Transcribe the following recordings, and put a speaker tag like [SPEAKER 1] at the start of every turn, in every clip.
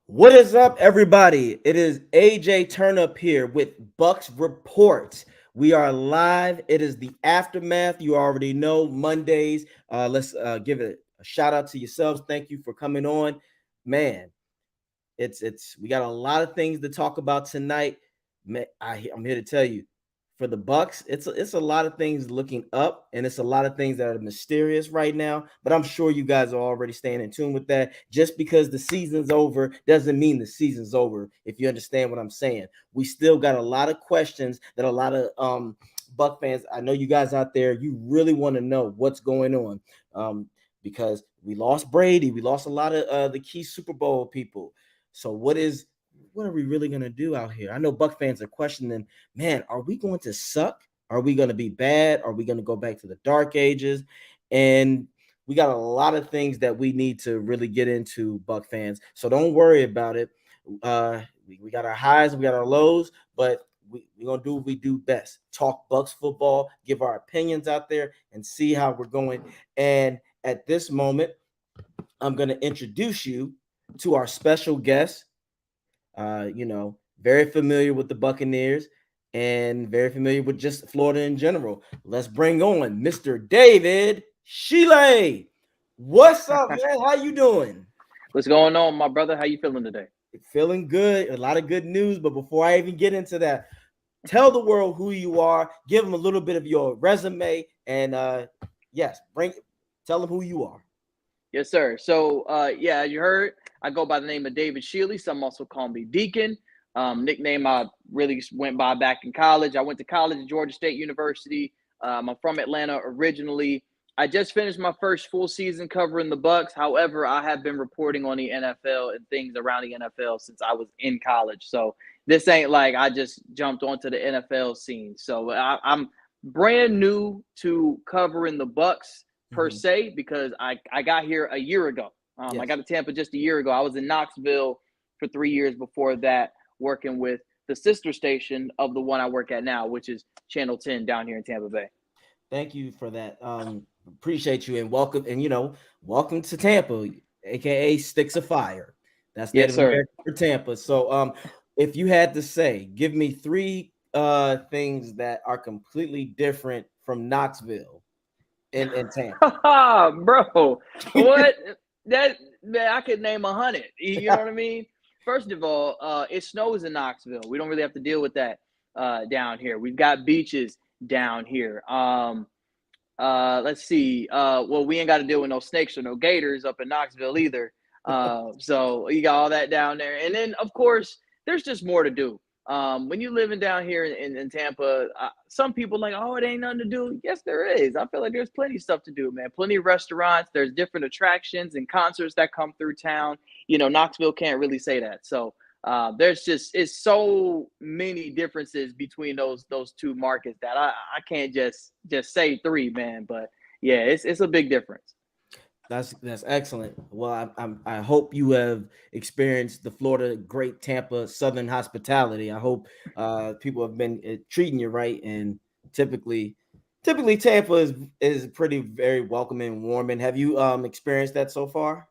[SPEAKER 1] What is up, everybody? It is AJ Turnup here with Bucks Report. We are live. It is the aftermath. You already know Mondays. Let's give it a shout out to yourselves. Thank you for coming on, man. It's we got a lot of things to talk about tonight. I'm here to tell you, for the Bucks, it's a lot of things looking up, and it's a lot of things that are mysterious right now. But I'm sure you guys are already staying in tune with that. Just because the season's over doesn't mean the season's over. If you understand what I'm saying, we still got a lot of questions that a lot of Buck fans. I know you guys out there, you really want to know what's going on. Because we lost Brady, we lost a lot of the key Super Bowl people. So what are we really gonna do out here? I know Buck fans are questioning, man, are we going to suck? Are we gonna be bad? Are we gonna go back to the dark ages? And we got a lot of things that we need to really get into, Buck fans. So don't worry about it. We got our highs, we got our lows, but we're gonna do what we do best. Talk Bucks football, give our opinions out there, and see how we're going. And at this moment, I'm gonna introduce you to our special guest. Very familiar with the Buccaneers and very familiar with just Florida in general. Let's bring on Mr. David Shealy. What's up, man? How you doing?
[SPEAKER 2] What's going on, my brother? How you feeling today?
[SPEAKER 1] Feeling good. A lot of good news. But before I even get into that, tell the world who you are. Give them a little bit of your resume, and yes, tell them who you are.
[SPEAKER 2] Yes, sir. So, yeah, as you heard, I go by the name of David Shealy. Some also call me Deacon. Nickname I really went by back in college. I went to college at Georgia State University. I'm from Atlanta originally. I just finished my first full season covering the Bucs. However, I have been reporting on the NFL and things around the NFL since I was in college. So this ain't like I just jumped onto the NFL scene. So I'm brand new to covering the Bucs per
[SPEAKER 1] Mhm.
[SPEAKER 2] se because I got here a year ago. I
[SPEAKER 1] Yes.
[SPEAKER 2] got to Tampa just a year ago. I was in Knoxville for 3 years before that, working with the sister station of the one I work at now, which is Channel 10 down here in Tampa Bay.
[SPEAKER 1] Thank you for that. Appreciate you and welcome. And welcome to Tampa, aka Sticks of Fire. That's
[SPEAKER 2] Yes,
[SPEAKER 1] Native
[SPEAKER 2] sir.
[SPEAKER 1] American for Tampa. So, if you had to say, give me three things that are completely different from Knoxville and Tampa.
[SPEAKER 2] Bro, what that man, I could name 100. You know what I mean? First of all, it snows in Knoxville. We don't really have to deal with that down here. We've got beaches down here. Let's see. Well, we ain't got to deal with no snakes or no gators up in Knoxville either. So you got all that down there, and then of course there's just more to do. When you living down here in Tampa, some people like, oh, it ain't nothing to do. Yes, there is. I feel like there's plenty of stuff to do, man. Plenty of restaurants. There's different attractions and concerts that come through town. Knoxville can't really say that. So there's just it's so many differences between those two markets that I can't just say three, man. But yeah, it's a big difference.
[SPEAKER 1] That's excellent. Well, I hope you have experienced the Florida Great Tampa Southern hospitality. I hope people have been treating you right. And typically Tampa is pretty very welcoming and warming. Have you experienced that so far?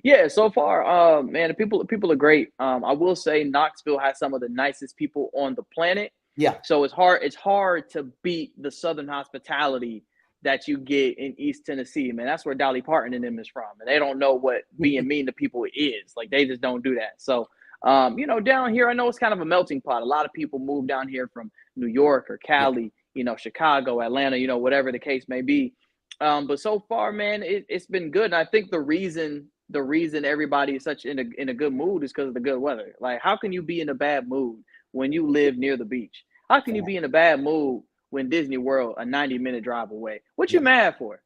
[SPEAKER 2] Yeah, so far, man, the people are great. I will say Knoxville has some of the nicest people on the planet.
[SPEAKER 1] Yeah.
[SPEAKER 2] So it's hard to beat the Southern hospitality that you get in East Tennessee, man. That's where Dolly Parton and them is from, and they don't know what being mean to people is. Like they just don't do that. So, down here, I know it's kind of a melting pot. A lot of people move down here from New York or
[SPEAKER 1] Yeah.
[SPEAKER 2] Cali, Chicago, Atlanta, whatever the case may be. But so far, man, it's been good. And I think the reason everybody is such in a good mood is because of the good weather. Like, how can you be in a bad mood when you live near the beach? How can you be in a bad mood when Disney World a 90-minute drive away? What you
[SPEAKER 1] Yeah.
[SPEAKER 2] mad for?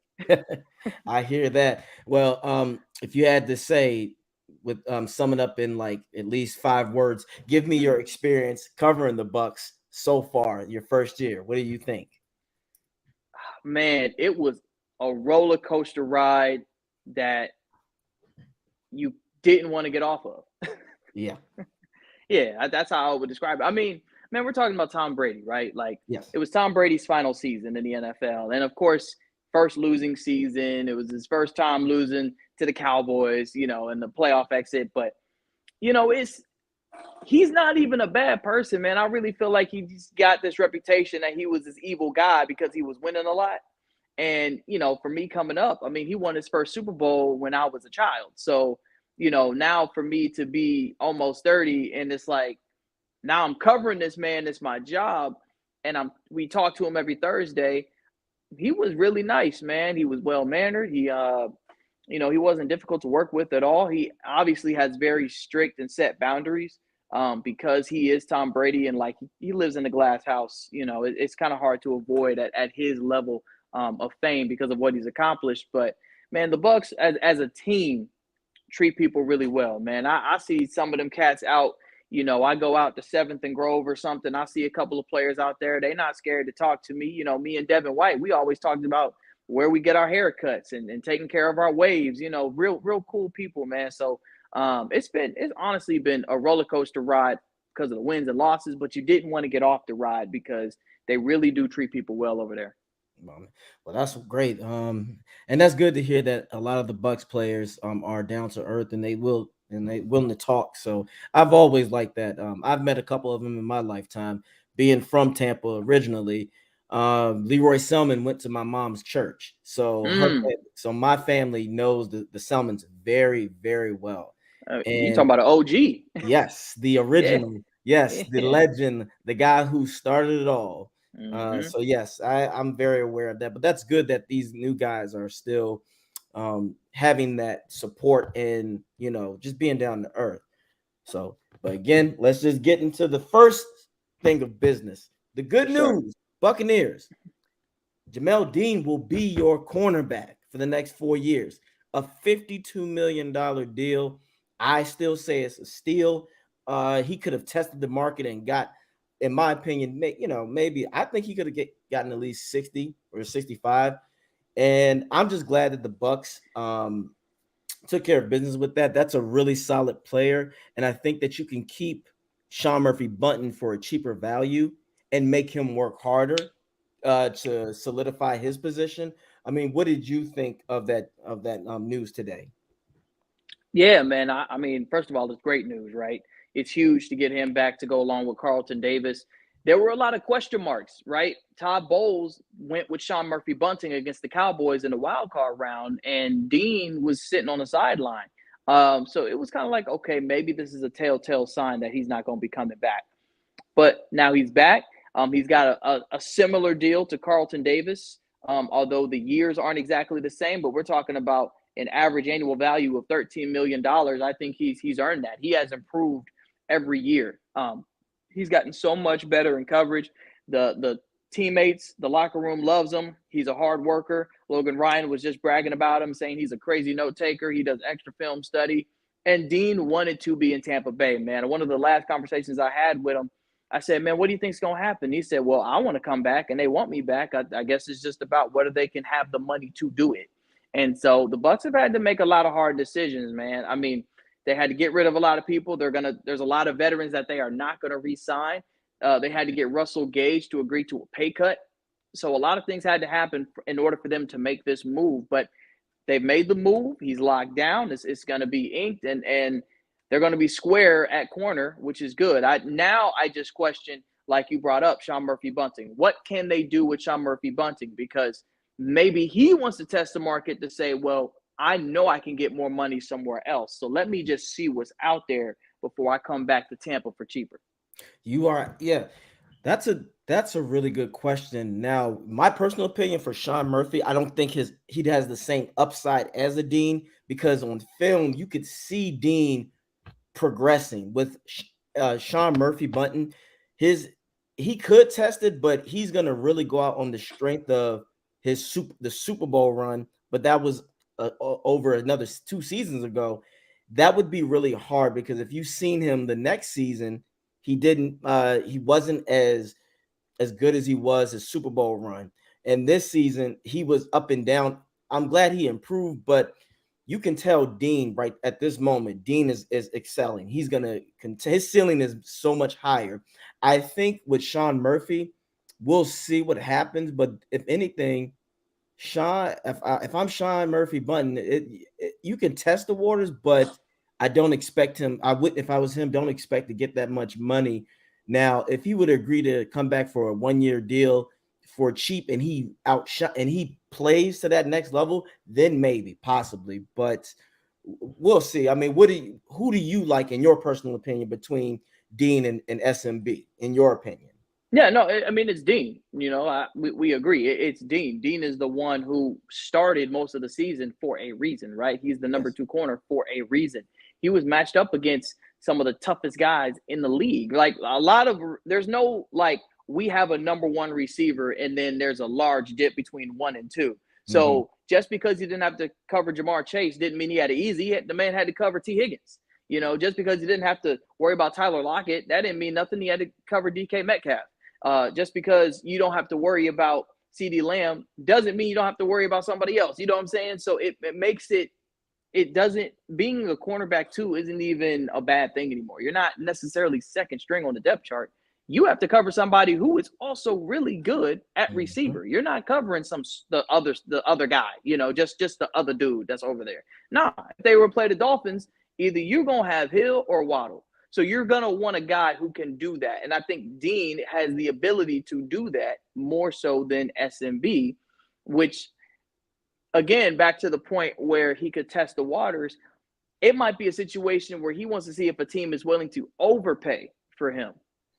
[SPEAKER 1] I hear that. Well, if you had to say, with sum it up in like at least 5 words, give me your experience covering the Bucks so far, your first year. What do you think?
[SPEAKER 2] Man, it was a roller coaster ride that you didn't want to get off of.
[SPEAKER 1] Yeah.
[SPEAKER 2] Yeah, that's how I would describe it. I mean, man, we're talking about Tom Brady, right? Like,
[SPEAKER 1] Yes.
[SPEAKER 2] it was Tom Brady's final season in the NFL. And of course, first losing season. It was his first time losing to the Cowboys, in the playoff exit. But, it's he's not even a bad person, man. I really feel like he's got this reputation that he was this evil guy because he was winning a lot. And, for me coming up, I mean, he won his first Super Bowl when I was a child. So, now for me to be almost 30 and it's like, now I'm covering this man, it's my job. And we talk to him every Thursday. He was really nice, man. He was well mannered. He wasn't difficult to work with at all. He obviously has very strict and set boundaries because he is Tom Brady and like he lives in a glass house. It's kind of hard to avoid at his level of fame because of what he's accomplished. But man, the Bucs as a team treat people really well, man. I see some of them cats out. I go out to 7th and Grove or something. I see a couple of players out there. They not scared to talk to me. Me and Devin White, we always talked about where we get our haircuts and taking care of our waves. Real cool people, man. So it's honestly been a roller coaster ride because of the wins and losses, but you didn't want to get off the ride because they really do treat people well over there.
[SPEAKER 1] Well, that's great. And that's good to hear that a lot of the Bucks players are down to earth and they willing to talk. So I've always liked that. I've met a couple of them in my lifetime, being from Tampa originally. Leroy Selman went to my mom's church, so
[SPEAKER 2] Mm.
[SPEAKER 1] so my family knows the Selmans very, very well.
[SPEAKER 2] You talking
[SPEAKER 1] And
[SPEAKER 2] about an OG?
[SPEAKER 1] yes, the
[SPEAKER 2] Yeah.
[SPEAKER 1] original, yes, the
[SPEAKER 2] Yeah.
[SPEAKER 1] legend, the guy who started it all.
[SPEAKER 2] Hmm.
[SPEAKER 1] So yes, I'm very aware of that. But that's good that these new guys are still having that support and just being down to earth. So, but again, let's just get into the first thing of business. The
[SPEAKER 2] For
[SPEAKER 1] good
[SPEAKER 2] sure.
[SPEAKER 1] news, Buccaneers. Jamel Dean will be your cornerback for the next 4 years. A $52 million deal. I still say it's a steal. He could have tested the market and got, in my opinion, maybe I think he could have gotten at least 60 or 65. And I'm just glad that the Bucs took care of business with that. That's a really solid player. And I think that you can keep Sean Murphy Bunting for a cheaper value and make him work harder to solidify his position. I mean, what did you think of that news today?
[SPEAKER 2] Yeah, man. I mean, first of all, it's great news, right? It's huge to get him back to go along with Carlton Davis. There were a lot of question marks, right? Todd Bowles went with Sean Murphy Bunting against the Cowboys in the wild card round, and Dean was sitting on the sideline. So it was kind of like, okay, maybe this is a telltale sign that he's not going to be coming back. But now he's back. He's got a similar deal to Carlton Davis, although the years aren't exactly the same. But we're talking about an average annual value of $13 million. I think he's earned that. He has improved every year. He's gotten so much better in coverage. The teammates, the locker room loves him. He's a hard worker. Logan Ryan was just bragging about him, saying he's a crazy note taker. He does extra film study. And Dean wanted to be in Tampa Bay, man. One of the last conversations I had with him, I said, man, what do you think's going to happen? He said, well, I want to come back and they want me back. I guess it's just about whether they can have the money to do it. And so the Bucs have had to make a lot of hard decisions, man. I mean, they had to get rid of a lot of people. There's a lot of veterans that they are not going to re-sign. They had to get Russell Gage to agree to a pay cut. So a lot of things had to happen in order for them to make this move. But they've made the move. He's locked down. It's going to be inked, and they're going to be square at corner, which is good. I just question, like you brought up, Sean Murphy Bunting. What can they do with Sean Murphy Bunting? Because maybe he wants to test the market to say, well, I know I can get more money somewhere else. So let me just see what's out there before I come back to Tampa for cheaper.
[SPEAKER 1] You are, yeah. That's a really good question. Now, my personal opinion for Sean Murphy, I don't think he has the same upside as a Dean because on film you could see Dean progressing with Sean Murphy Bunting. His he could test it, but he's gonna really go out on the strength of the Super Bowl run. But that was over another 2 seasons ago. That would be really hard because if you've seen him the next season, he wasn't as good as he was his Super Bowl run. And this season, he was up and down. I'm glad he improved, but you can tell Dean right at this moment, Dean is excelling. He's gonna his ceiling is so much higher. I think with Sean Murphy, we'll see what happens. But if anything, if I'm Sean Murphy Bunting, you can test the waters, but I don't expect him. I would, if I was him, don't expect to get that much money. Now, if he would agree to come back for a 1 year deal for cheap and he outshot and he plays to that next level, then maybe, possibly. But we'll see. I mean, who do you like in your personal opinion between Dean and SMB, in your opinion?
[SPEAKER 2] Yeah, no, I mean it's Dean. We agree. It's Dean. Dean is the one who started most of the season for a reason, right? He's the number
[SPEAKER 1] Yes.
[SPEAKER 2] two corner for a reason. He was matched up against some of the toughest guys in the league. Like there's no like we have a number one receiver and then there's a large dip between one and two.
[SPEAKER 1] Mm-hmm.
[SPEAKER 2] So just because he didn't have to cover Jamar Chase didn't mean he had it easy. The man had to cover T. Higgins. Just because he didn't have to worry about Tyler Lockett, that didn't mean nothing. He had to cover DK Metcalf. Just because you don't have to worry about CD Lamb doesn't mean you don't have to worry about somebody else. You know what I'm saying? So it makes it doesn't, being a cornerback too isn't even a bad thing anymore. You're not necessarily second string on the depth chart. You have to cover somebody who is also really good at
[SPEAKER 1] Mm-hmm.
[SPEAKER 2] receiver. You're not covering the other guy, just the other dude that's over there. Nah, if they were play the Dolphins, either you're gonna have Hill or Waddle. So you're going to want a guy who can do that. And I think Dean has the ability to do that more so than SMB, which, again, back to the point where he could test the waters, it might be a situation where he wants to see if a team is willing to overpay for him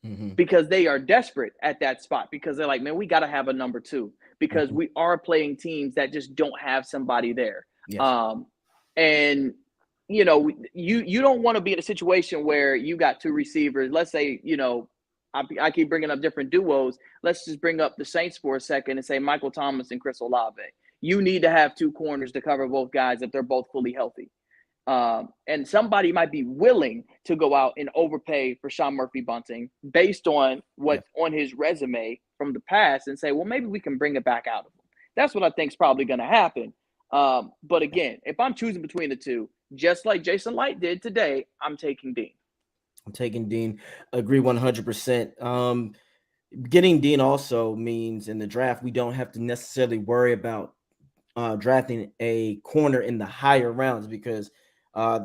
[SPEAKER 1] Mm-hmm.
[SPEAKER 2] because they are desperate at that spot, because they're like, man, we got to have a number two because
[SPEAKER 1] Mm-hmm.
[SPEAKER 2] we are playing teams that just don't have somebody there.
[SPEAKER 1] Yes.
[SPEAKER 2] And you don't want to be in a situation where you got two receivers. Let's say, I keep bringing up different duos. Let's just bring up the Saints for a second and say Michael Thomas and Chris Olave. You need to have two corners to cover both guys if they're both fully healthy. And somebody might be willing to go out and overpay for Sean Murphy Bunting based on
[SPEAKER 1] Yes.
[SPEAKER 2] what's on his resume from the past and say, well, maybe we can bring it back out of him. That's what I think is probably going to happen. But again, if I'm choosing between the two, just like Jason Light did today, I'm taking Dean.
[SPEAKER 1] I'm taking Dean. Agree 100%. Getting Dean also means in the draft we don't have to necessarily worry about drafting a corner in the higher rounds, because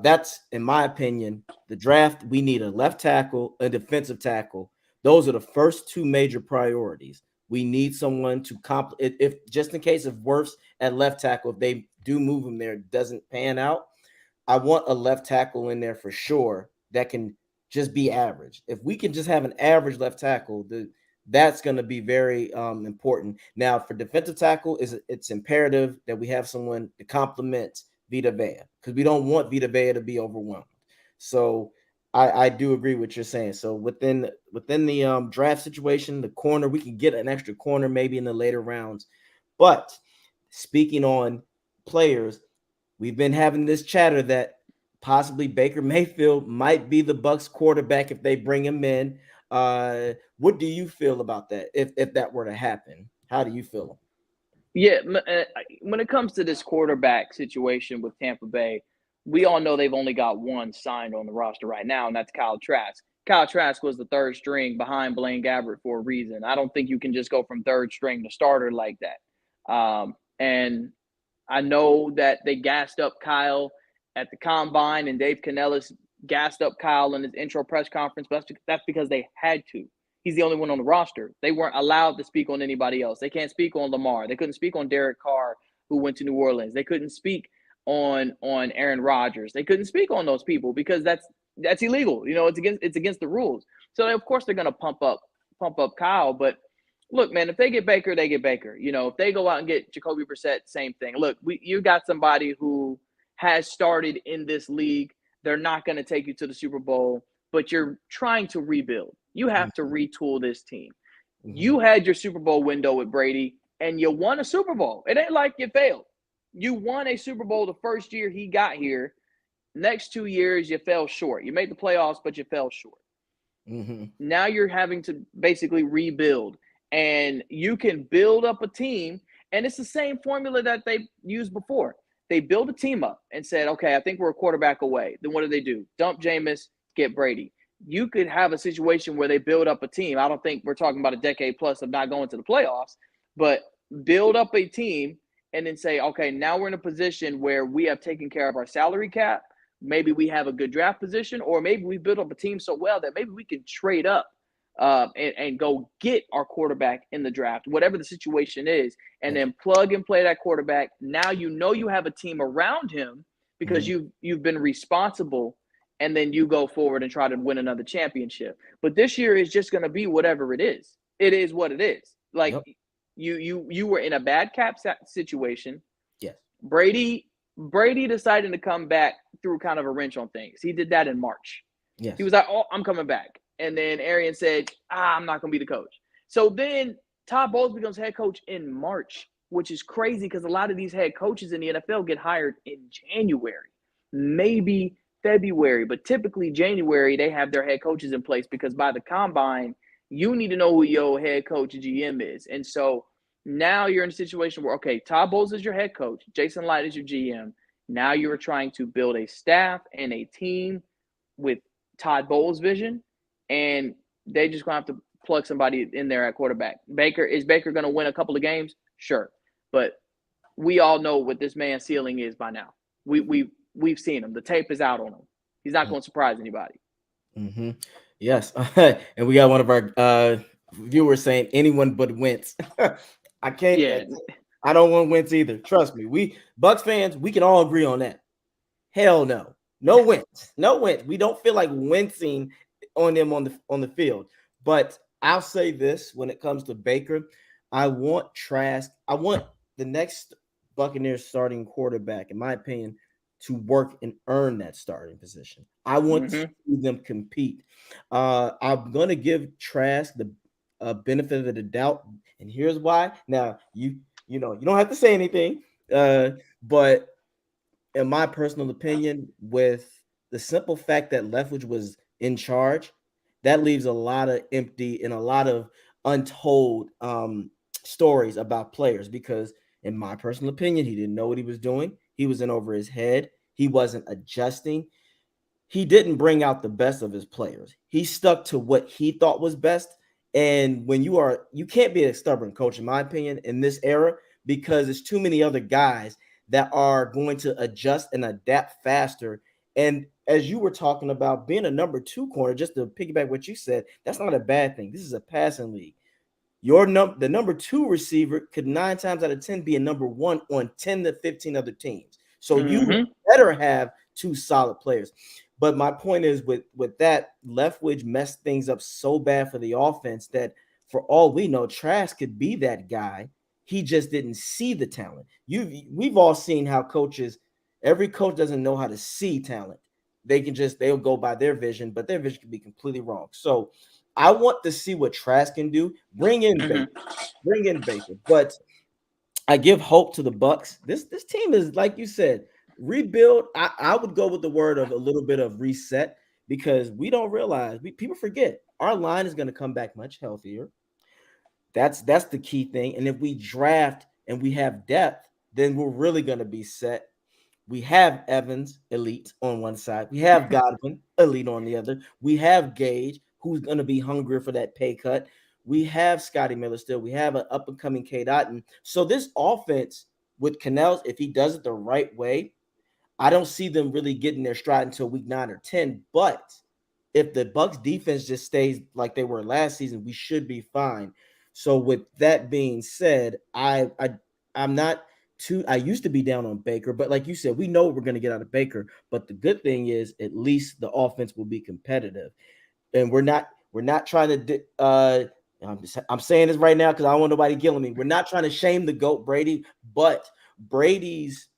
[SPEAKER 1] that's, in my opinion, the draft. We need a left tackle, a defensive tackle. Those are the first two major priorities. We need someone to if just in case of worse at left tackle, if they do move him there, it doesn't pan out. I want a left tackle in there for sure that can just be average. If we can just have an average left tackle, that's going to be very important. Now, for defensive tackle, it's imperative that we have someone to complement Vita Vea, because we don't want Vita Vea to be overwhelmed. So I do agree with what you're saying. So within the draft situation, the corner, we can get an extra corner maybe in the later rounds. But speaking on players, we've been having this chatter that possibly Baker Mayfield might be the Bucs quarterback if they bring him in. What do you feel about that? If that were to happen, how do you feel?
[SPEAKER 2] Yeah, when it comes to this quarterback situation with Tampa Bay, we all know they've only got one signed on the roster right now, and that's Kyle Trask. Kyle Trask was the third string behind Blaine Gabbert for a reason. I don't think you can just go from third string to starter like that. And I know that they gassed up Kyle at the combine, and Dave Canellis gassed up Kyle in his intro press conference, but that's because they had to. He's the only one on the roster. They weren't allowed to speak on anybody else. They can't speak on Lamar. They couldn't speak on Derek Carr, who went to New Orleans. They couldn't speak on Aaron Rodgers. They couldn't speak on those people because that's illegal. It's against the rules. So of course they're gonna pump up Kyle. But look, man, if they get Baker, they get Baker. If they go out and get Jacoby Brissett, same thing. Look, you got somebody who has started in this league. They're not going to take you to the Super Bowl, but you're trying to rebuild. You have to retool this team.
[SPEAKER 1] Mm-hmm.
[SPEAKER 2] You had your Super Bowl window with Brady, and you won a Super Bowl. It ain't like you failed. You won a Super Bowl the first year he got here. Next 2 years, you fell short. You made the playoffs, but you fell short.
[SPEAKER 1] Mm-hmm.
[SPEAKER 2] Now you're having to basically rebuild, and you can build up a team, and it's the same formula that they used before. They built a team up and said, okay, I think we're a quarterback away. Then what do? Dump Jameis, get Brady. You could have a situation where they build up a team. I don't think we're talking about a decade plus of not going to the playoffs, but build up a team and then say, okay, now we're in a position where we have taken care of our salary cap. maybe we have a good draft position, or maybe we built up a team so well that maybe we can trade up and go get our quarterback in the draft, whatever the situation is, and then plug and play that quarterback. Now you have a team around him because you've been responsible, and then you go forward and try to win another championship. But this year is just going to be whatever it is. It is what it is. Like you were in a bad cap situation.
[SPEAKER 1] Yes.
[SPEAKER 2] Brady decided to come back through kind of a wrench on things. He did that in March.
[SPEAKER 1] Yes.
[SPEAKER 2] He was like, "Oh, I'm coming back." And then Arian said, I'm not going to be the coach. So then Todd Bowles becomes head coach in March, which is crazy because a lot of these head coaches in the NFL get hired in January, maybe February, but typically January they have their head coaches in place because by the combine, you need to know who your head coach GM is. And so now you're in a situation where, okay, Todd Bowles is your head coach, Jason Light is your GM. Now you're trying to build a staff and a team with Todd Bowles' vision, and they just going to have to plug somebody in there at quarterback. Is Baker going to win a couple of games? Sure. But we all know what this man's ceiling is by now. We've seen him. The tape is out on him. He's not going to surprise anybody.
[SPEAKER 1] Mm-hmm. Yes. And we got one of our viewers saying anyone but Wentz. I can't.
[SPEAKER 2] Yeah.
[SPEAKER 1] I don't want Wentz either. Trust me. We Bucs fans, we can all agree on that. Hell no. No Wentz. No Wentz. We don't feel like wincing on them on the field. But I'll say this when it comes to Baker, I want Trask. I want the next Buccaneers starting quarterback, in my opinion, to work and earn that starting position. I want to see them compete. I'm gonna give Trask the benefit of the doubt, and here's why. Now you don't have to say anything, but in my personal opinion, with the simple fact that Leftwich was in charge, that leaves a lot of empty and a lot of untold stories about players because, in my personal opinion, he didn't know what he was doing. He was in over his head. He wasn't adjusting. He didn't bring out the best of his players. He stuck to what he thought was best. And when you can't be a stubborn coach, in my opinion, in this era, because there's too many other guys that are going to adjust and adapt faster. And as you were talking about being a number 2 corner, just to piggyback what you said, that's not a bad thing. This is a passing league. The number 2 receiver could 9 times out of 10 be a number 1 on 10 to 15 other teams. So you better have 2 solid players. But my point is with that, Leftwich messed things up so bad for the offense that for all we know, Trask could be that guy. He just didn't see the talent. We've all seen how every coach doesn't know how to see talent. They'll go by their vision, but their vision can be completely wrong. So I want to see what Trask can do. Bring in Baker. But I give hope to the Bucs. This team is, like you said, rebuild. I would go with the word of a little bit of reset because we don't realize people forget our line is going to come back much healthier. That's the key thing. And if we draft and we have depth, then we're really going to be set. We have Evans, elite, on one side. We have Godwin, elite, on the other. We have Gage, who's going to be hungrier for that pay cut. We have Scotty Miller still. We have an up-and-coming Cade Otton. So this offense with Canals, if he does it the right way, I don't see them really getting their stride until week 9 or 10. But if the Bucs defense just stays like they were last season, we should be fine. So with that being said, I'm not too. I used to be down on Baker, but like you said, we know we're going to get out of Baker. But the good thing is, at least the offense will be competitive, and we're not trying to. I'm saying this right now because I don't want nobody killing me. We're not trying to shame the GOAT Brady, but Brady's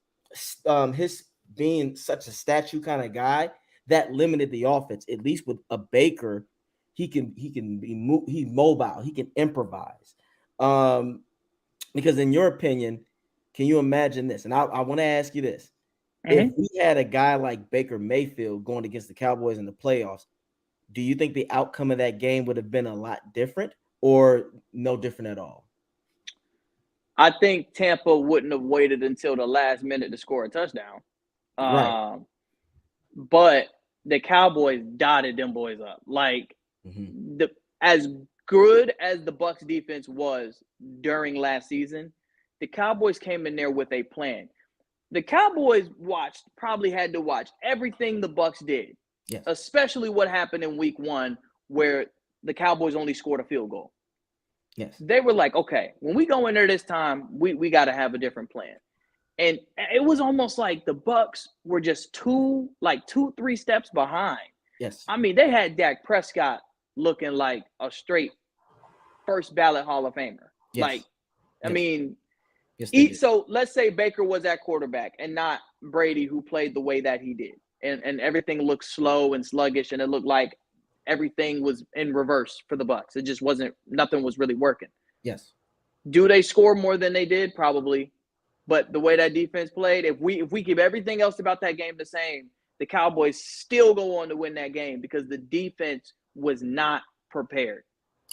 [SPEAKER 1] his being such a statue kind of guy that limited the offense. At least with a Baker, he's mobile, he can improvise. Because in your opinion, can you imagine this? And I want to ask you this: if we had a guy like Baker Mayfield going against the Cowboys in the playoffs, do you think the outcome of that game would have been a lot different or no different at all?
[SPEAKER 2] I think Tampa wouldn't have waited until the last minute to score a touchdown.
[SPEAKER 1] Right.
[SPEAKER 2] But the Cowboys dotted them boys up. Like as good as the Bucs defense was during last season, the Cowboys came in there with a plan. the Cowboys probably had to watch everything the Bucs did,
[SPEAKER 1] Yes.
[SPEAKER 2] especially what happened in week 1 where the Cowboys only scored a field goal.
[SPEAKER 1] Yes.
[SPEAKER 2] They were like, okay, when we go in there this time, we got to have a different plan. And it was almost like the Bucs were just 2-3 steps behind.
[SPEAKER 1] Yes.
[SPEAKER 2] I mean, they had Dak Prescott looking like a straight first ballot Hall of Famer.
[SPEAKER 1] Yes.
[SPEAKER 2] Like, I mean,
[SPEAKER 1] yes,
[SPEAKER 2] so let's say Baker was at quarterback and not Brady, who played the way that he did. And everything looked slow and sluggish, and it looked like everything was in reverse for the Bucs. It just wasn't, nothing was really working.
[SPEAKER 1] Yes.
[SPEAKER 2] Do they score more than they did? Probably. But the way that defense played, if we keep everything else about that game the same, the Cowboys still go on to win that game because the defense was not prepared.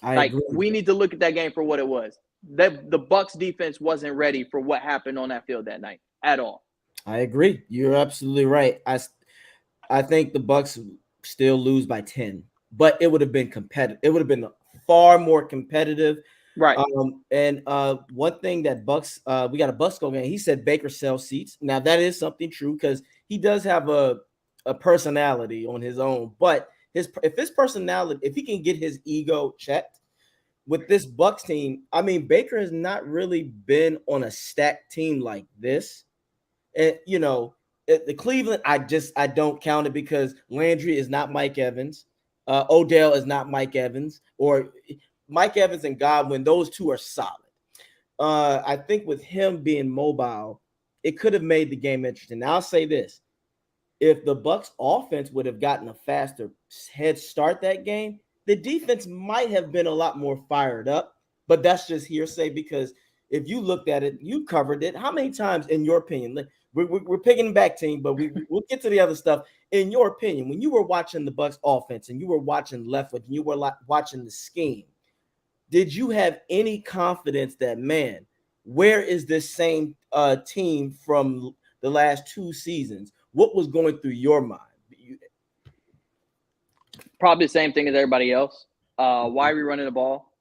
[SPEAKER 1] I agree.
[SPEAKER 2] We need to look at that game for what it was. The Bucs defense wasn't ready for what happened on that field that night at all.
[SPEAKER 1] I agree. You're absolutely right. I think the Bucs still lose by 10, but it would have been competitive. It would have been far more competitive.
[SPEAKER 2] Right.
[SPEAKER 1] And one thing that Bucs, we got a Bucs go game. He said Baker sells seats. Now that is something true because he does have a personality on his own. But if his personality, if he can get his ego checked with this Bucs team, I mean, Baker has not really been on a stacked team like this. And the Cleveland, I don't count it because Landry is not Mike Evans. Odell is not Mike Evans, or Mike Evans and Godwin. Those two are solid. I think with him being mobile, it could have made the game interesting. Now I'll say this: if the Bucs offense would have gotten a faster head start that game, the defense might have been a lot more fired up. But that's just hearsay because if you looked at it, you covered it. How many times, in your opinion, we're picking back, team, but we'll get to the other stuff. In your opinion, when you were watching the Bucs offense and you were watching Leftwich and you were watching the scheme, did you have any confidence that, man, where is this same team from the last 2 seasons? What was going through your mind?
[SPEAKER 2] Probably the same thing as everybody else. Why are we running the ball?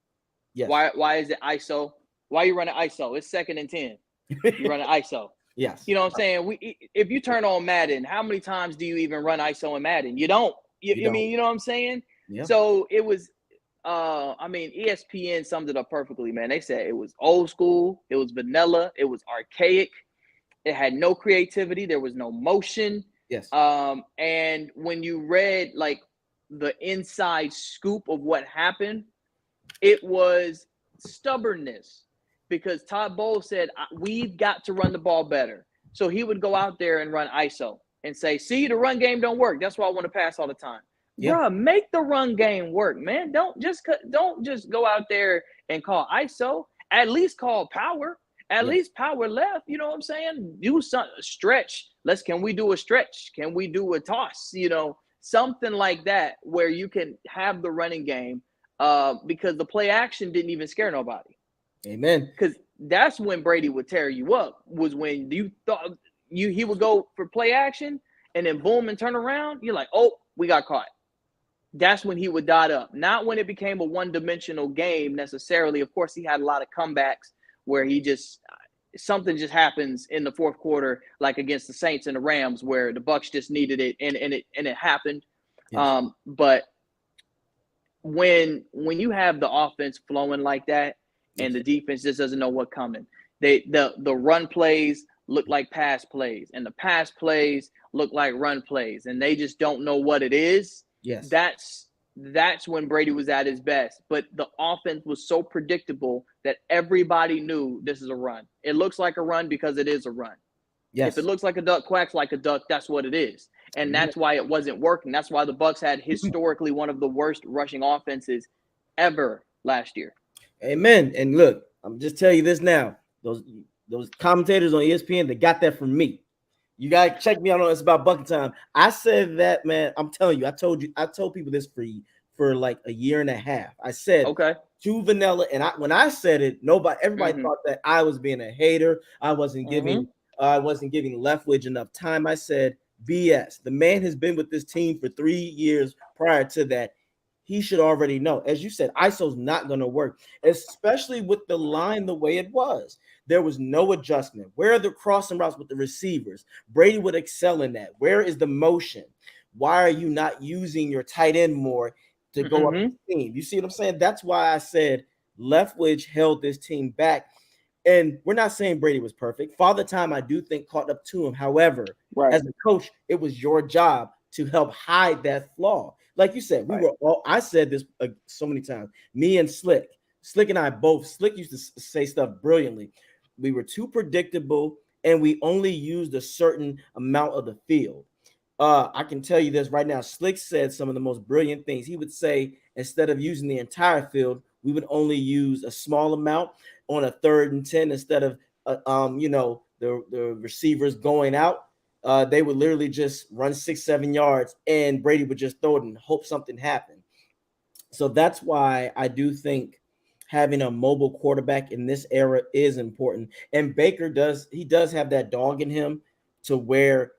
[SPEAKER 1] Yes.
[SPEAKER 2] Why is it ISO? Why are you running ISO? It's 2nd and 10. You run an ISO.
[SPEAKER 1] Yes.
[SPEAKER 2] You know what I'm saying? If you turn on Madden, how many times do you even run ISO in Madden? You don't. I mean, you know what I'm saying?
[SPEAKER 1] Yeah.
[SPEAKER 2] So it was ESPN summed it up perfectly, man. They said it was old school, it was vanilla, it was archaic, it had no creativity, there was no motion.
[SPEAKER 1] Yes.
[SPEAKER 2] And when you read like the inside scoop of what happened, it was stubbornness. Because Todd Bowles said, we've got to run the ball better. So he would go out there and run ISO and say, see, the run game don't work. That's why I want to pass all the time. Yeah. Bruh, make the run game work, man. Don't just go out there and call ISO. At least call power. At least power left. You know what I'm saying? Do some stretch. Can we do a stretch? Can we do a toss? Something like that where you can have the running game because the play action didn't even scare nobody.
[SPEAKER 1] Amen.
[SPEAKER 2] Because that's when Brady would tear you up, was when you thought he would go for play action and then boom and turn around. You're like, oh, we got caught. That's when he would dot up. Not when it became a one-dimensional game necessarily. Of course, he had a lot of comebacks where something just happens in the 4th quarter, like against the Saints and the Rams, where the Bucs just needed it and it happened. Yes. But when you have the offense flowing like that, and the defense just doesn't know what's coming. The run plays look like pass plays, and the pass plays look like run plays, and they just don't know what it is.
[SPEAKER 1] Yes.
[SPEAKER 2] That's when Brady was at his best. But the offense was so predictable that everybody knew this is a run. It looks like a run because it is a run. Yes. If it looks like a duck, quacks like a duck, that's what it is. And that's why it wasn't working. That's why the Bucs had historically one of the worst rushing offenses ever last year.
[SPEAKER 1] Amen. And look, I'm just telling you this now. Those commentators on ESPN, they got that from me. You gotta check me out on it's about bucket time. I said that, man. I'm telling you, I told people this for like a year and a half. I said too vanilla, and when I said it, everybody thought that I was being a hater. I wasn't giving Leftwich enough time. I said BS. The man has been with this team for 3 years prior to that. He should already know. As you said, ISO's not going to work, especially with the line the way it was. there was no adjustment. Where are the crossing routes with the receivers? Brady would excel in that. Where is the motion? Why are you not using your tight end more to go up
[SPEAKER 2] Mm-hmm.
[SPEAKER 1] the team? You see what I'm saying? That's why I said Leftwich held this team back. And we're not saying Brady was perfect. Father Time, I do think, caught up to him. However,
[SPEAKER 2] Right.
[SPEAKER 1] as a coach, it was your job to help hide that flaw. Like you said, we
[SPEAKER 2] Right.
[SPEAKER 1] were all, I said this so many times. Me and Slick and I both, Slick used to say stuff brilliantly. We were too predictable and we only used a certain amount of the field. I can tell you this right now. Slick said some of the most brilliant things. He would say, instead of using the entire field, we would only use a small amount on a 3rd and 10 instead of, the receivers going out. They would literally just run 6-7 yards and Brady would just throw it and hope something happened. So that's why I do think having a mobile quarterback in this era is important. And Baker does have that dog in him to where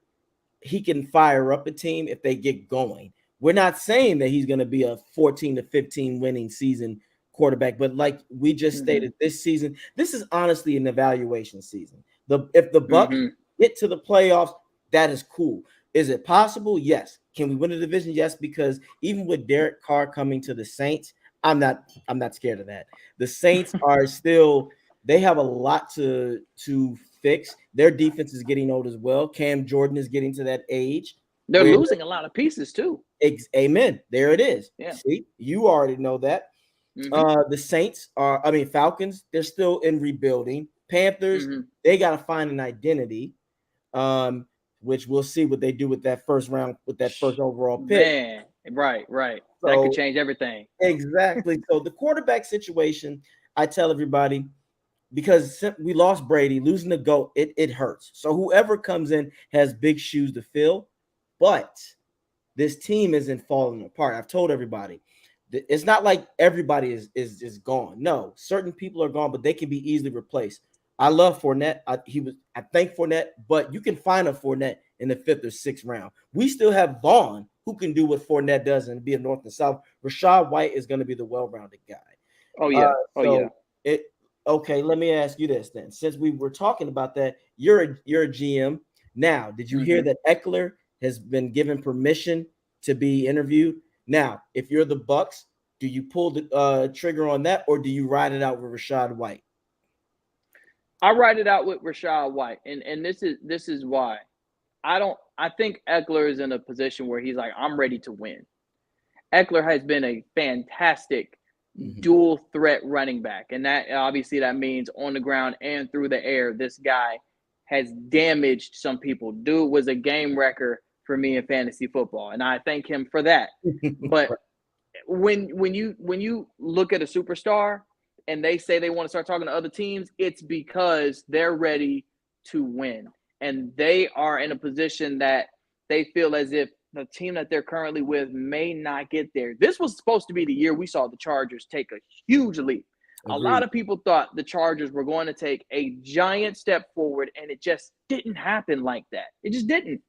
[SPEAKER 1] he can fire up a team if they get going. We're not saying that he's going to be a 14 to 15 winning season quarterback, but like we just
[SPEAKER 2] Mm-hmm.
[SPEAKER 1] stated, this season, this is honestly an evaluation season. If the Bucs
[SPEAKER 2] Mm-hmm.
[SPEAKER 1] get to the playoffs, that is cool. Is it possible? Yes. Can we win a division? Yes, because even with Derek Carr coming to the Saints, I'm not scared of that. The Saints are still, they have a lot to fix. Their defense is getting old as well. Cam Jordan is getting to that age
[SPEAKER 2] They're
[SPEAKER 1] where,
[SPEAKER 2] losing a lot of pieces too.
[SPEAKER 1] amen. There it is.
[SPEAKER 2] Yeah.
[SPEAKER 1] See, you already know that.
[SPEAKER 2] Mm-hmm.
[SPEAKER 1] The Saints are, I mean, Falcons, they're still in rebuilding. Panthers,
[SPEAKER 2] Mm-hmm.
[SPEAKER 1] they got to find an identity, um, which we'll see what they do with that first round, with that first overall pick.
[SPEAKER 2] Man, right, right. That could
[SPEAKER 1] So,
[SPEAKER 2] change everything.
[SPEAKER 1] exactly. So, the quarterback situation, I tell everybody, because we lost Brady, losing the GOAT, it hurts. So, whoever comes in has big shoes to fill, but this team isn't falling apart. I've told everybody. It's not like everybody is gone. No, certain people are gone, but they can be easily replaced. I love Fournette. I thank Fournette, but you can find a Fournette in the 5th or 6th round. We still have Vaughn who can do what Fournette does and be a north and south. Rashad White is going to be the well-rounded guy.
[SPEAKER 2] Oh
[SPEAKER 1] Uh,
[SPEAKER 2] yeah. Oh yeah.
[SPEAKER 1] so it okay. Let me ask you this then. Since we were talking about that, you're a GM now. Did you hear
[SPEAKER 2] Mm-hmm.
[SPEAKER 1] that Eckler has been given permission to be interviewed? Now, if you're the Bucs, do you pull the trigger on that, or do you ride it out with Rashad White?
[SPEAKER 2] I write it out with Rashad White, and this is why. I think Eckler is in a position where he's like, I'm ready to win. Eckler has been a fantastic
[SPEAKER 1] Mm-hmm.
[SPEAKER 2] dual threat running back, and that obviously that means on the ground and through the air. This guy has damaged some people. Dude was a game wrecker for me in fantasy football, and I thank him for that. But when you look at a superstar and they say they want to start talking to other teams, it's because they're ready to win. And they are in a position that they feel as if the team that they're currently with may not get there. This was supposed to be the year we saw the Chargers take a huge leap. A lot
[SPEAKER 1] Agreed.
[SPEAKER 2] of people thought the Chargers were going to take a giant step forward, and it just didn't happen like that. It just didn't.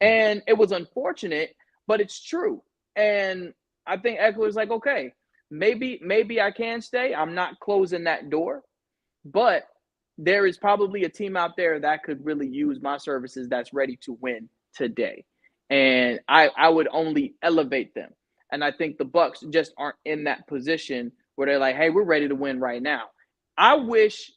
[SPEAKER 2] And it was unfortunate, but it's true. And I think Eckler's like, okay, maybe I can stay. I'm not closing that door, but there is probably a team out there that could really use my services that's ready to win today. And I would only elevate them. And I think the Bucs just aren't in that position where they're like, hey, we're ready to win right now. I wish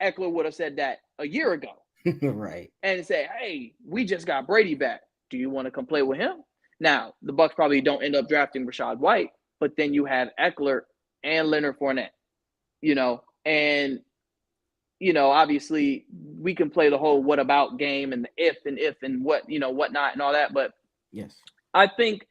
[SPEAKER 2] Eckler would have said that a year ago
[SPEAKER 1] Right.
[SPEAKER 2] and say, hey, we just got Brady back. Do you want to come play with him? Now, the Bucs probably don't end up drafting Rashad White, but then you have Eckler and Leonard Fournette, and obviously we can play the whole what about game and the if and what, whatnot and all that. But
[SPEAKER 1] Yes.
[SPEAKER 2] I think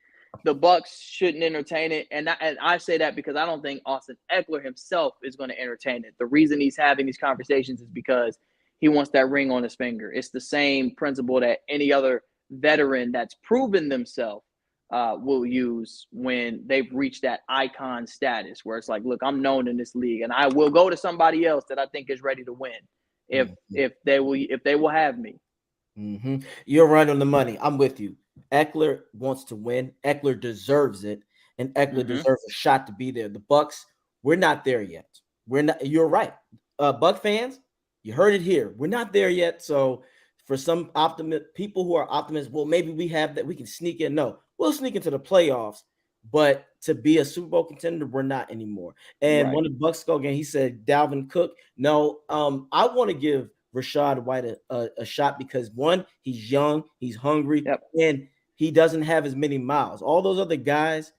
[SPEAKER 2] the Bucs shouldn't entertain it. And I say that because I don't think Austin Eckler himself is going to entertain it. The reason he's having these conversations is because he wants that ring on his finger. It's the same principle that any other veteran that's proven themselves will use when they've reached that icon status, where it's like, look, I'm known in this league, and I will go to somebody else that I think is ready to win if
[SPEAKER 1] Mm-hmm.
[SPEAKER 2] they will have me.
[SPEAKER 1] Mm-hmm. You're right on the money. I'm with you. Eckler wants to win. Eckler deserves it, and Eckler
[SPEAKER 2] Mm-hmm.
[SPEAKER 1] deserves a shot to be there. The Bucs, we're not there yet. We're not. You're right. Buck fans, You heard it here. We're not there yet. So for some people who are optimists, well, maybe we have that. We can sneak in. No, we'll sneak into the playoffs, but to be a Super Bowl contender, we're not anymore. And
[SPEAKER 2] Right.
[SPEAKER 1] one of the Bucs go again. He said Dalvin Cook. No, I want to give Rashad White a shot because one, he's young, he's hungry,
[SPEAKER 2] Yep.
[SPEAKER 1] and he doesn't have as many miles. All those other guys,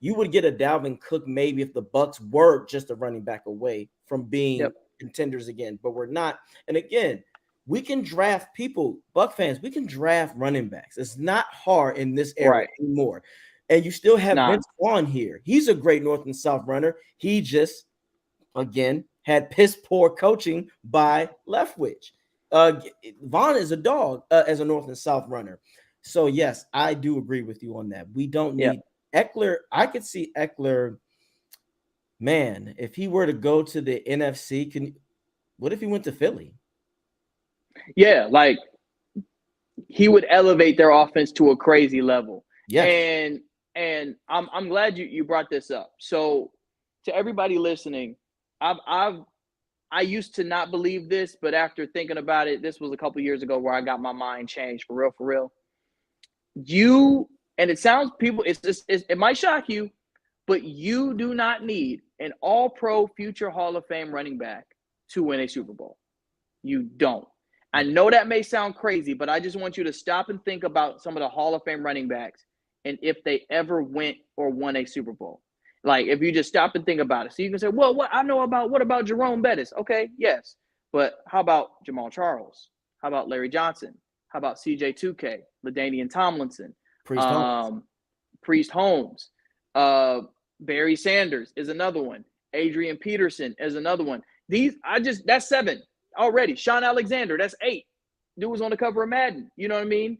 [SPEAKER 1] you would get a Dalvin Cook maybe if the Bucs were just a running back away from being
[SPEAKER 2] Yep.
[SPEAKER 1] contenders again, but we're not. And again, we can draft people, Buck fans, we can draft running backs. It's not hard in this era
[SPEAKER 2] Right.
[SPEAKER 1] anymore. And you still
[SPEAKER 2] It's
[SPEAKER 1] have
[SPEAKER 2] not.
[SPEAKER 1] Vince Vaughn here. He's a great North and South runner. He just, again, had piss poor coaching by Leftwich. Vaughn is a dog as a North and South runner. So, yes, I do agree with you on that. We don't
[SPEAKER 2] Yep.
[SPEAKER 1] need Eckler. I could see Eckler, man, if he were to go to the NFC, what if he went to Philly?
[SPEAKER 2] Yeah, like he would elevate their offense to a crazy level.
[SPEAKER 1] Yes.
[SPEAKER 2] And I'm glad you brought this up. So to everybody listening, I used to not believe this, but after thinking about it, this was a couple years ago where I got my mind changed for real, for real. And it sounds people, it might shock you, but you do not need an all-pro future Hall of Fame running back to win a Super Bowl. You don't. I know that may sound crazy, but I just want you to stop and think about some of the Hall of Fame running backs and if they ever went or won a Super Bowl. Like if you just stop and think about it. So you can say, well, what about Jerome Bettis? Okay, yes. But how about Jamal Charles? How about Larry Johnson? How about CJ2K, LaDainian Tomlinson,
[SPEAKER 1] Priest Holmes.
[SPEAKER 2] Priest Holmes, Barry Sanders is another one. Adrian Peterson is another one. That's 7 already. Sean Alexander, that's 8. Dude was on the cover of Madden. You know what I mean?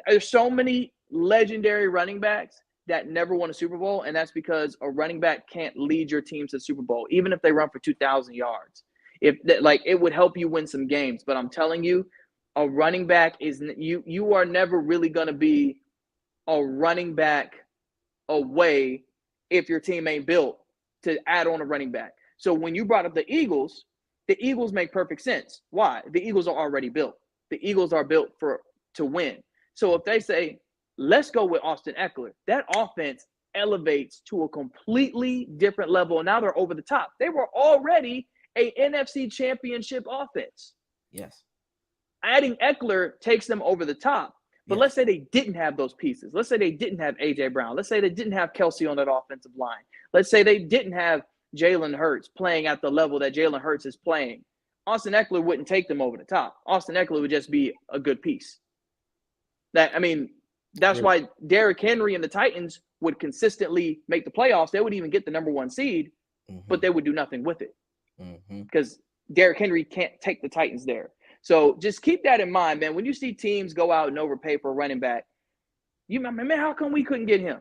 [SPEAKER 2] There's so many legendary running backs that never won a Super Bowl, and that's because a running back can't lead your team to the Super Bowl, even if they run for 2,000 yards. It would help you win some games, but I'm telling you, a running back is you are never really going to be a running back away if your team ain't built to add on a running back. So when you brought up the Eagles make perfect sense. Why? The Eagles are already built. The Eagles are built to win. So if they say, let's go with Austin Eckler, that offense elevates to a completely different level. And now they're over the top. They were already a NFC championship offense.
[SPEAKER 1] Yes.
[SPEAKER 2] Adding Eckler takes them over the top. But let's say they didn't have those pieces. Let's say they didn't have A.J. Brown. Let's say they didn't have Kelsey on that offensive line. Let's say they didn't have Jalen Hurts playing at the level that Jalen Hurts is playing. Austin Eckler wouldn't take them over the top. Austin Eckler would just be a good piece. That's why Derrick Henry and the Titans would consistently make the playoffs. They would even get the number 1 seed, but they would do nothing with it because Derrick Henry can't take the Titans there. So just keep that in mind, man. When you see teams go out and overpay for a running back, man, how come we couldn't get him?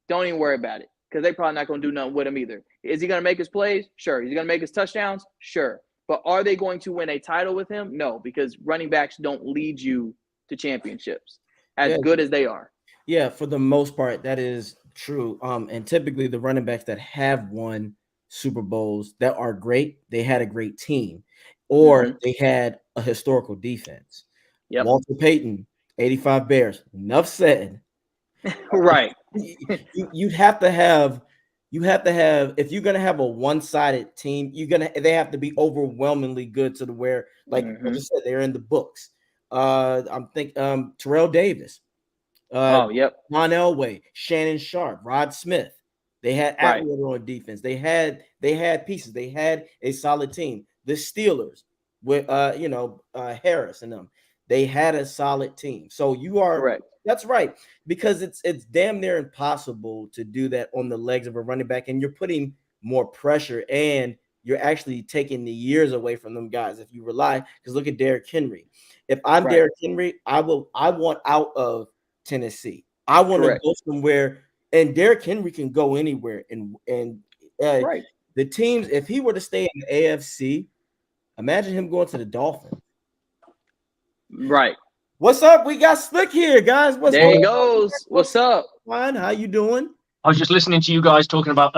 [SPEAKER 2] Don't even worry about it because they're probably not going to do nothing with him either. Is he going to make his plays? Sure. Is he going to make his touchdowns? Sure. But are they going to win a title with him? No, because running backs don't lead you to championships as good as they are.
[SPEAKER 1] Yeah, for the most part, that is true. And typically the running backs that have won Super Bowls that are great, they had a great team or they had a historical defense.
[SPEAKER 2] Yep.
[SPEAKER 1] Walter Payton, 85 Bears. Enough said.
[SPEAKER 2] Right.
[SPEAKER 1] You have to have if you're gonna have a one-sided team, they have to be overwhelmingly good to the where, like I just said, they're in the books. I'm thinking Terrell Davis, Ron Elway, Shannon Sharp, Rod Smith. They had Atwater on defense. They had pieces. They had a solid team. The Steelers with Harris and them. They had a solid team. So you are
[SPEAKER 2] correct.
[SPEAKER 1] That's right, because it's damn near impossible to do that on the legs of a running back, and you're putting more pressure and you're actually taking the years away from them guys if you rely. Because look at Derrick Henry. If I'm Derrick Henry, I want out of Tennessee. I want to go somewhere, and Derrick Henry can go anywhere. And the teams, if he were to stay in the AFC, imagine him going to the Dolphins.
[SPEAKER 2] Right.
[SPEAKER 1] What's up? We got Slick here, guys.
[SPEAKER 2] There he goes. What's up?
[SPEAKER 1] Fine. How you doing?
[SPEAKER 3] I was just listening to you guys talking about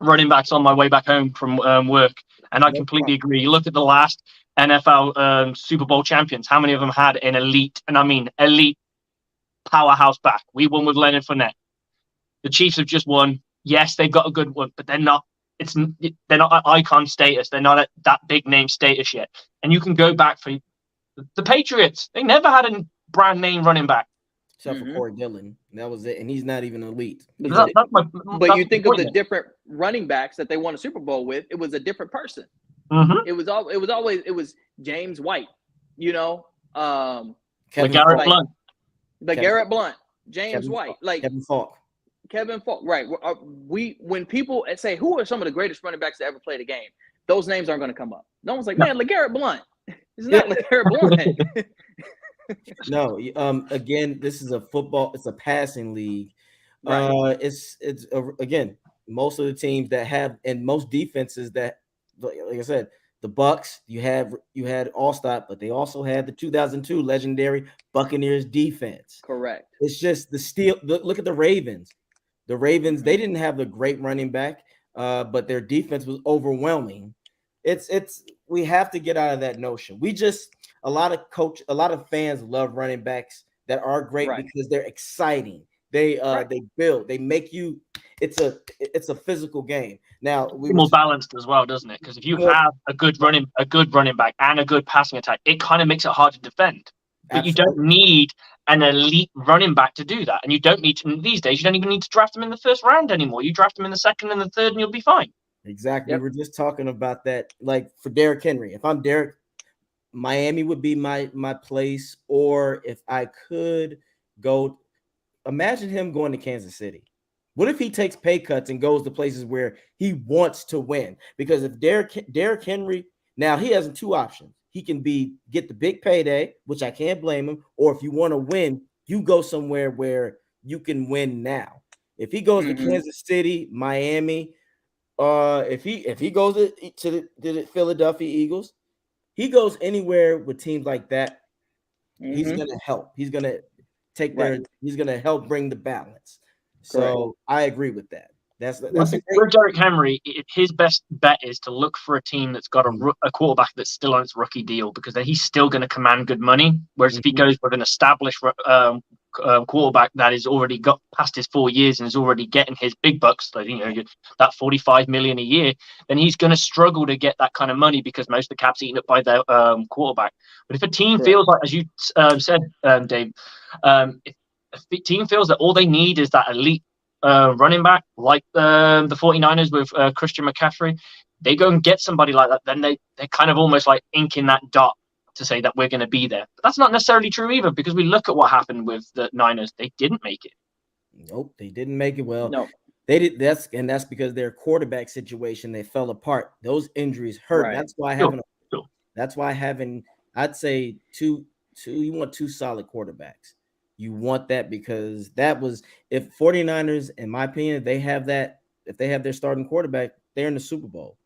[SPEAKER 3] running backs on my way back home from work, And I
[SPEAKER 1] No
[SPEAKER 3] completely
[SPEAKER 1] problem.
[SPEAKER 3] agree. You look at the last NFL Super Bowl champions, how many of them had an elite, and I mean elite powerhouse back? We won with Leonard Fournette. The Chiefs have just won. Yes, they've got a good one, but they're not. They're not at icon status. They're not at that big name status yet. And you can go back for the Patriots. They never had a brand name running back.
[SPEAKER 1] Except for Corey Dillon. That was it. And he's not even elite.
[SPEAKER 2] But
[SPEAKER 1] He's
[SPEAKER 3] That's my,
[SPEAKER 2] you
[SPEAKER 3] that's
[SPEAKER 2] think
[SPEAKER 3] my
[SPEAKER 2] of the
[SPEAKER 3] point.
[SPEAKER 2] different running backs that they won a Super Bowl with, it was a different person.
[SPEAKER 3] Mm-hmm.
[SPEAKER 2] It was James White,
[SPEAKER 3] LeGarrette Blunt.
[SPEAKER 2] LeGarrette Blunt, James White, like
[SPEAKER 1] Kevin Falk.
[SPEAKER 2] Right. When people say who are some of the greatest running backs to ever play the game, those names aren't going to come up. No one's like, man, LeGarrette Blunt. It's not LeGarrette Blunt.
[SPEAKER 1] No, again, this is a football. It's a passing league.
[SPEAKER 2] Right.
[SPEAKER 1] Again, most of the teams that have, and most defenses that, like I said, the Bucs. You had Allstott, but they also had the 2002 legendary Buccaneers defense.
[SPEAKER 2] Correct.
[SPEAKER 1] It's just the steel. Look at the Ravens. The Ravens, they didn't have the great running back, but their defense was overwhelming. We have to get out of that notion. A lot of fans love running backs that are great because they're exciting. They build, they make you. It's a physical game. Now
[SPEAKER 3] more balanced as well, doesn't it? Because if you have a good running back and a good passing attack, it kind of makes it hard to defend. But you don't need an elite running back to do that, and you don't need to these days. You don't even need to draft them in the first round anymore. You draft them in the second and the third, and you'll be fine.
[SPEAKER 1] Exactly. Yep. We were just talking about that. Like for Derrick Henry, if I'm Derrick, Miami would be my place, or if I could go, imagine him going to Kansas City. What if he takes pay cuts and goes to places where he wants to win? Because if Derrick Henry, now he has two options. He can get the big payday, which I can't blame him, or if you want to win, you go somewhere where you can win now. If he goes to Kansas City, Miami, if he goes to the Philadelphia Eagles, he goes anywhere with teams like that, he's going to help. He's going to he's going to help bring the balance. So I agree with that. That's
[SPEAKER 3] for Derrick Henry, his best bet is to look for a team that's got a quarterback that's still on its rookie deal, because then he's still going to command good money. Whereas if he goes with an established quarterback that is already got past his 4 years and is already getting his big bucks, like, that $45 million a year, then he's going to struggle to get that kind of money because most of the cap's eaten up by their quarterback. But if a team feels like, as you said, Dave, if a team feels that all they need is that elite running back, like the 49ers with Christian McCaffrey, they go and get somebody like that, then they're kind of almost like inking that dot to say that we're going to be there. But that's not necessarily true either, because we look at what happened with the Niners. They didn't make it.
[SPEAKER 1] Nope, they didn't make it. Well,
[SPEAKER 2] no.
[SPEAKER 1] They did. That's because their quarterback situation, they fell apart. Those injuries hurt.
[SPEAKER 2] Right.
[SPEAKER 1] That's why having I'd say two you want two solid quarterbacks. You want that, because that was, if 49ers, in my opinion, if they have their starting quarterback, they're in the Super Bowl.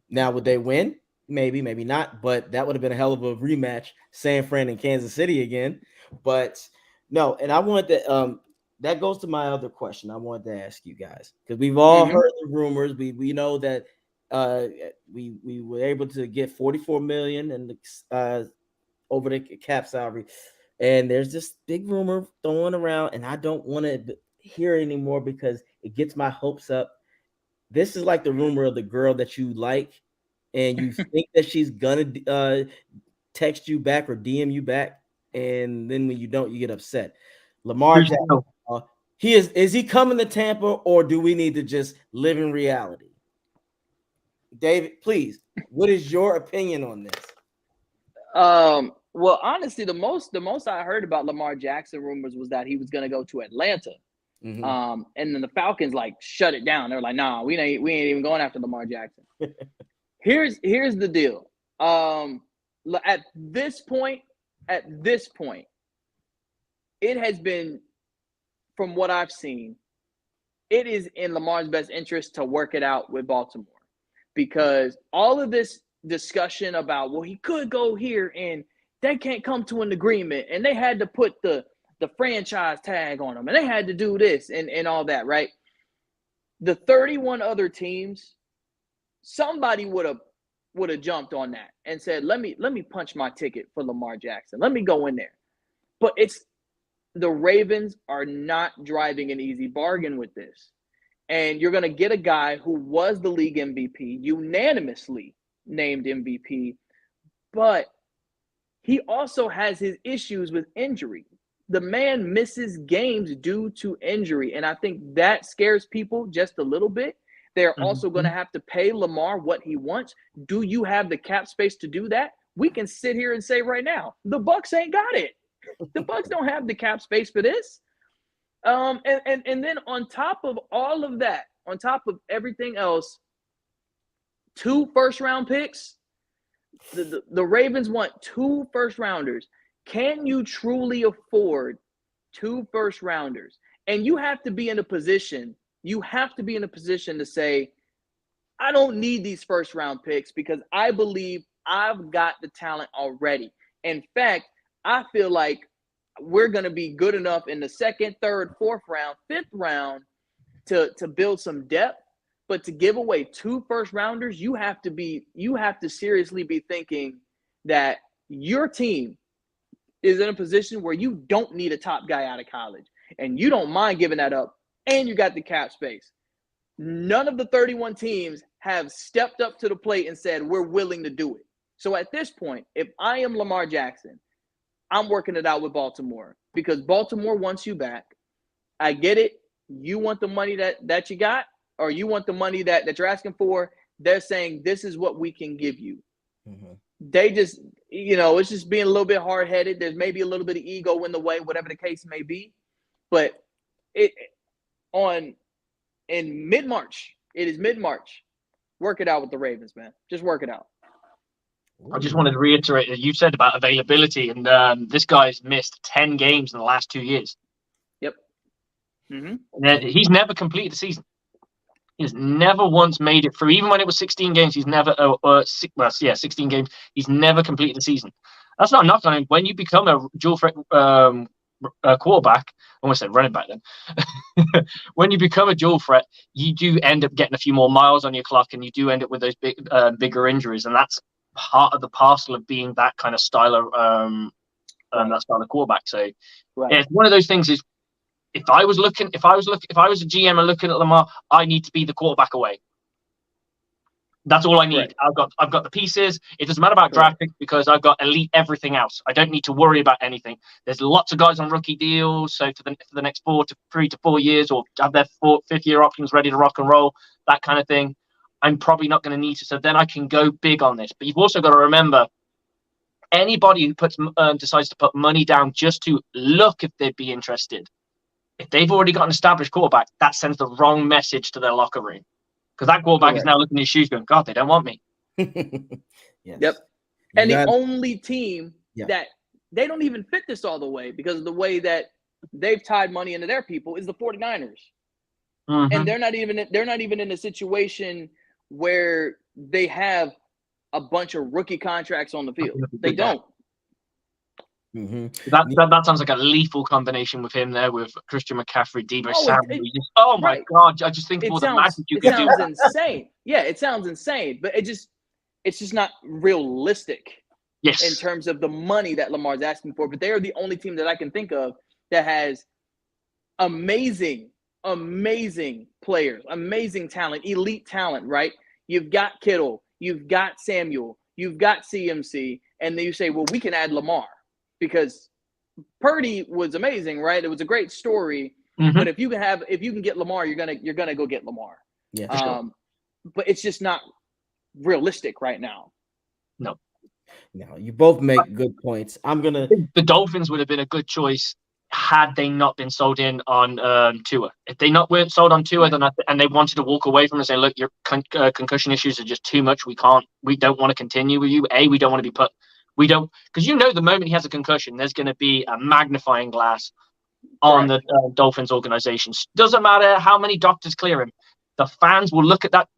[SPEAKER 1] Now, would they win? Maybe, maybe not, but that would have been a hell of a rematch, San Fran and Kansas City again. But no, and I wanted to that goes to my other question I wanted to ask you guys, because we've all heard the rumors. We know that we were able to get $44 million and over the cap salary. And there's this big rumor thrown around, and I don't want to hear it anymore because it gets my hopes up. This is like the rumor of the girl that you like, and you think that she's gonna text you back or DM you back, and then when you don't, you get upset. Lamar Jackson, is he coming to Tampa, or do we need to just live in reality? David, please, what is your opinion on this?
[SPEAKER 2] Well, honestly, the most I heard about Lamar Jackson rumors was that he was going to go to Atlanta. And then the Falcons shut it down. They're like, nah, we ain't even going after Lamar Jackson. Here's the deal. At this point, it has been, from what I've seen, it is in Lamar's best interest to work it out with Baltimore, because all of this discussion about, well, he could go here and they can't come to an agreement, and they had to put the franchise tag on him, and they had to do this and all that, right? The 31 other teams somebody would have jumped on that and said, let me punch my ticket for Lamar Jackson. Let me go in there. But the Ravens are not driving an easy bargain with this. And you're going to get a guy who was the league MVP, unanimously named MVP, but he also has his issues with injury. The man misses games due to injury, and I think that scares people just a little bit. They're also going to have to pay Lamar what he wants. Do you have the cap space to do that? We can sit here and say right now, the Bucs ain't got it. The Bucs don't have the cap space for this. And then on top of all of that, on top of everything else, 2 first-round picks. The Ravens want 2 first-rounders. Can you truly afford 2 first-rounders? And you have to be in a position. You have to be in a position to say, I don't need these first-round picks because I believe I've got the talent already. In fact, I feel like we're going to be good enough in the 2nd, 3rd, 4th round, 5th round to build some depth. But to give away 2 first-rounders, you have to seriously be thinking that your team is in a position where you don't need a top guy out of college, and you don't mind giving that up, and you got the cap space. None of the 31 teams have stepped up to the plate and said, we're willing to do it. So at this point, if I am Lamar Jackson, I'm working it out with Baltimore because Baltimore wants you back. I get it. You want the money that you got, or you want the money that you're asking for. They're saying, this is what we can give you. Mm-hmm. They just, it's just being a little bit hard-headed. There's maybe a little bit of ego in the way, whatever the case may be. But in mid-March, it is mid-March. Work it out with the Ravens, man. Just work it out.
[SPEAKER 3] I just wanted to reiterate that you said about availability, and this guy's missed 10 games in the last 2 years.
[SPEAKER 2] Yep. Mm-hmm.
[SPEAKER 3] And he's never completed the season. He's never once made it through. Even when it was 16 games, he's never 16 games. He's never completed the season. That's not a knock on him. When you become a dual threat quarterback, I almost said running back then. When you become a dual threat, you do end up getting a few more miles on your clock, and you do end up with those bigger injuries, and that's part of the parcel of being that kind of style of that style of quarterback. So it's one of those things. Is if I was a GM and looking at Lamar, I need to be the quarterback away. That's all I need. Right. I've got the pieces. It doesn't matter about draft picks because I've got elite everything else. I don't need to worry about anything. There's lots of guys on rookie deals, so for the next 3 to 4 years, or have their 5th year options ready to rock and roll, that kind of thing. I'm probably not going to need to. So then I can go big on this. But you've also got to remember, anybody who decides to put money down just to look if they'd be interested, if they've already got an established quarterback, that sends the wrong message to their locker room. Because that quarterback is now looking at his shoes going, God, they don't want me.
[SPEAKER 2] Yes. Yep. And the only team that they don't even fit this all the way because of the way that they've tied money into their people is the 49ers. Mm-hmm. And they're not even in a situation where they have a bunch of rookie contracts on the field. They don't.
[SPEAKER 3] Mm-hmm. That sounds like a lethal combination with him there, with Christian McCaffrey, Deebo Samuel. My God! I just think of all the magic you could do.
[SPEAKER 2] It sounds insane. Yeah, it sounds insane, but it's just not realistic.
[SPEAKER 3] Yes.
[SPEAKER 2] In terms of the money that Lamar's asking for, but they are the only team that I can think of that has amazing players, amazing talent, elite talent. Right? You've got Kittle, you've got Samuel, you've got CMC, and then you say, well, we can add Lamar. Because Purdy was amazing, right? It was a great story. Mm-hmm. But if you can get Lamar, you're gonna go get Lamar.
[SPEAKER 3] Yeah. Sure.
[SPEAKER 2] But it's just not realistic right now.
[SPEAKER 3] No,
[SPEAKER 1] you both make good points.
[SPEAKER 3] The Dolphins would have been a good choice had they not been sold in on Tua. If they weren't sold on Tua, then and they wanted to walk away from it and say, look, your concussion issues are just too much. We don't want to continue with you. We don't want to be put. We don't, because the moment he has a concussion, there's going to be a magnifying glass on the Dolphins organization. Doesn't matter how many doctors clear him. The fans will look at that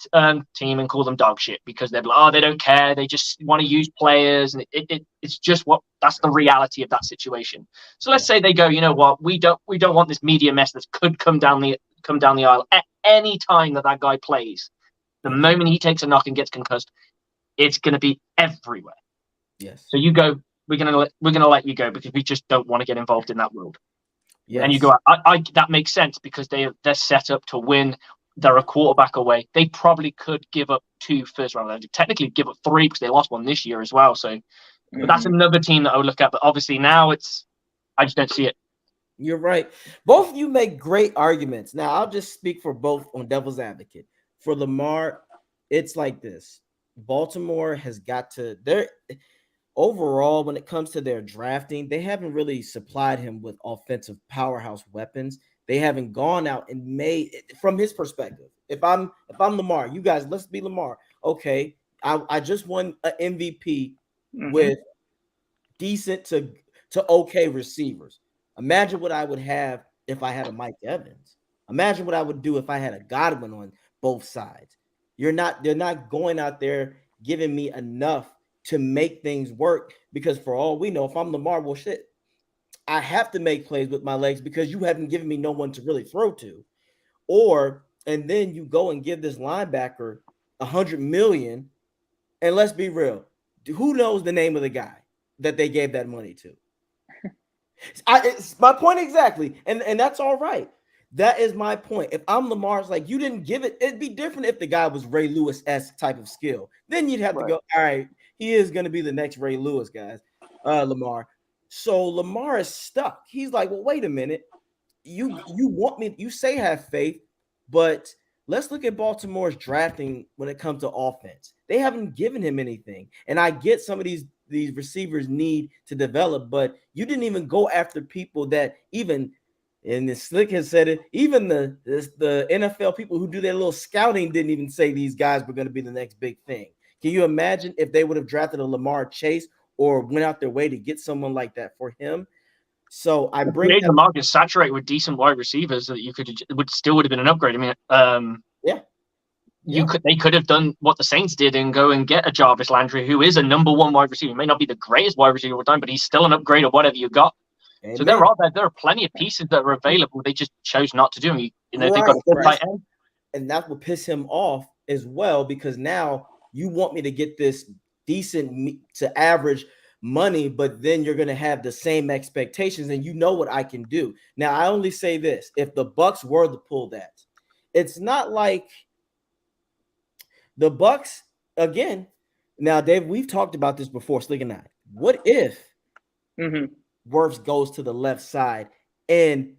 [SPEAKER 3] team and call them dog shit because they're like, oh, they don't care. They just want to use players. And it's just that's the reality of that situation. So let's say they go, you know what? We don't want this media mess that could come down the aisle at any time that guy plays. The moment he takes a knock and gets concussed, it's going to be everywhere.
[SPEAKER 1] Yes.
[SPEAKER 3] So you go, we're gonna let you go because we just don't want to get involved in that world.
[SPEAKER 1] Yes.
[SPEAKER 3] And you go, that makes sense because they're set up to win. They're a quarterback away. They probably could give up 2 first round. They technically give up 3 because they lost one this year as well. So, but that's another team that I would look at. But obviously now I just don't see it.
[SPEAKER 1] You're right. Both of you make great arguments. Now I'll just speak for both on devil's advocate. For Lamar, it's like this. Baltimore has got to their overall when it comes to their drafting, they haven't really supplied him with offensive powerhouse weapons. They haven't gone out and made from his perspective. If I'm Lamar, you guys, let's be Lamar. Okay, I just won an MVP with decent to okay receivers. Imagine what I would have if I had a Mike Evans. Imagine what I would do if I had a Godwin on both sides. They're not going out there giving me enough to make things work because for all we know, if I'm Lamar, well, shit, I have to make plays with my legs because you haven't given me no one to really throw to. And then you go and give this linebacker $100 million, and let's be real, who knows the name of the guy that they gave that money to? It's my point exactly, and that's all right. That is my point. If I'm Lamar, it's like you didn't give it. It'd be different if the guy was Ray Lewis-esque type of skill. Then you'd have to go, all right, he is going to be the next Ray Lewis, guys. Lamar. So Lamar is stuck. He's like, well, wait a minute. You want me? You say have faith, but let's look at Baltimore's drafting when it comes to offense. They haven't given him anything, and I get some of these receivers need to develop, but you didn't even go after people that even. And the Slick has said it. Even the NFL people who do their little scouting didn't even say these guys were going to be the next big thing. Can you imagine if they would have drafted a Lamar Chase or went out their way to get someone like that for him? So I bring
[SPEAKER 3] the market saturated with decent wide receivers that you would have been an upgrade. I mean, they could have done what the Saints did and go and get a Jarvis Landry, who is a number 1 wide receiver. He may not be the greatest wide receiver of all time, but he's still an upgrade of whatever you got. Amen. So there are plenty of pieces that are available. They just chose not to do them. They've got a good tight end.
[SPEAKER 1] And that will piss him off as well because now you want me to get this decent to average money, but then you're going to have the same expectations and you know what I can do. Now, I only say this. If the Bucs were to pull that, it's not like the Bucs, again, now, Dave, we've talked about this before, Slick and I. What if Wirfs goes to the left side and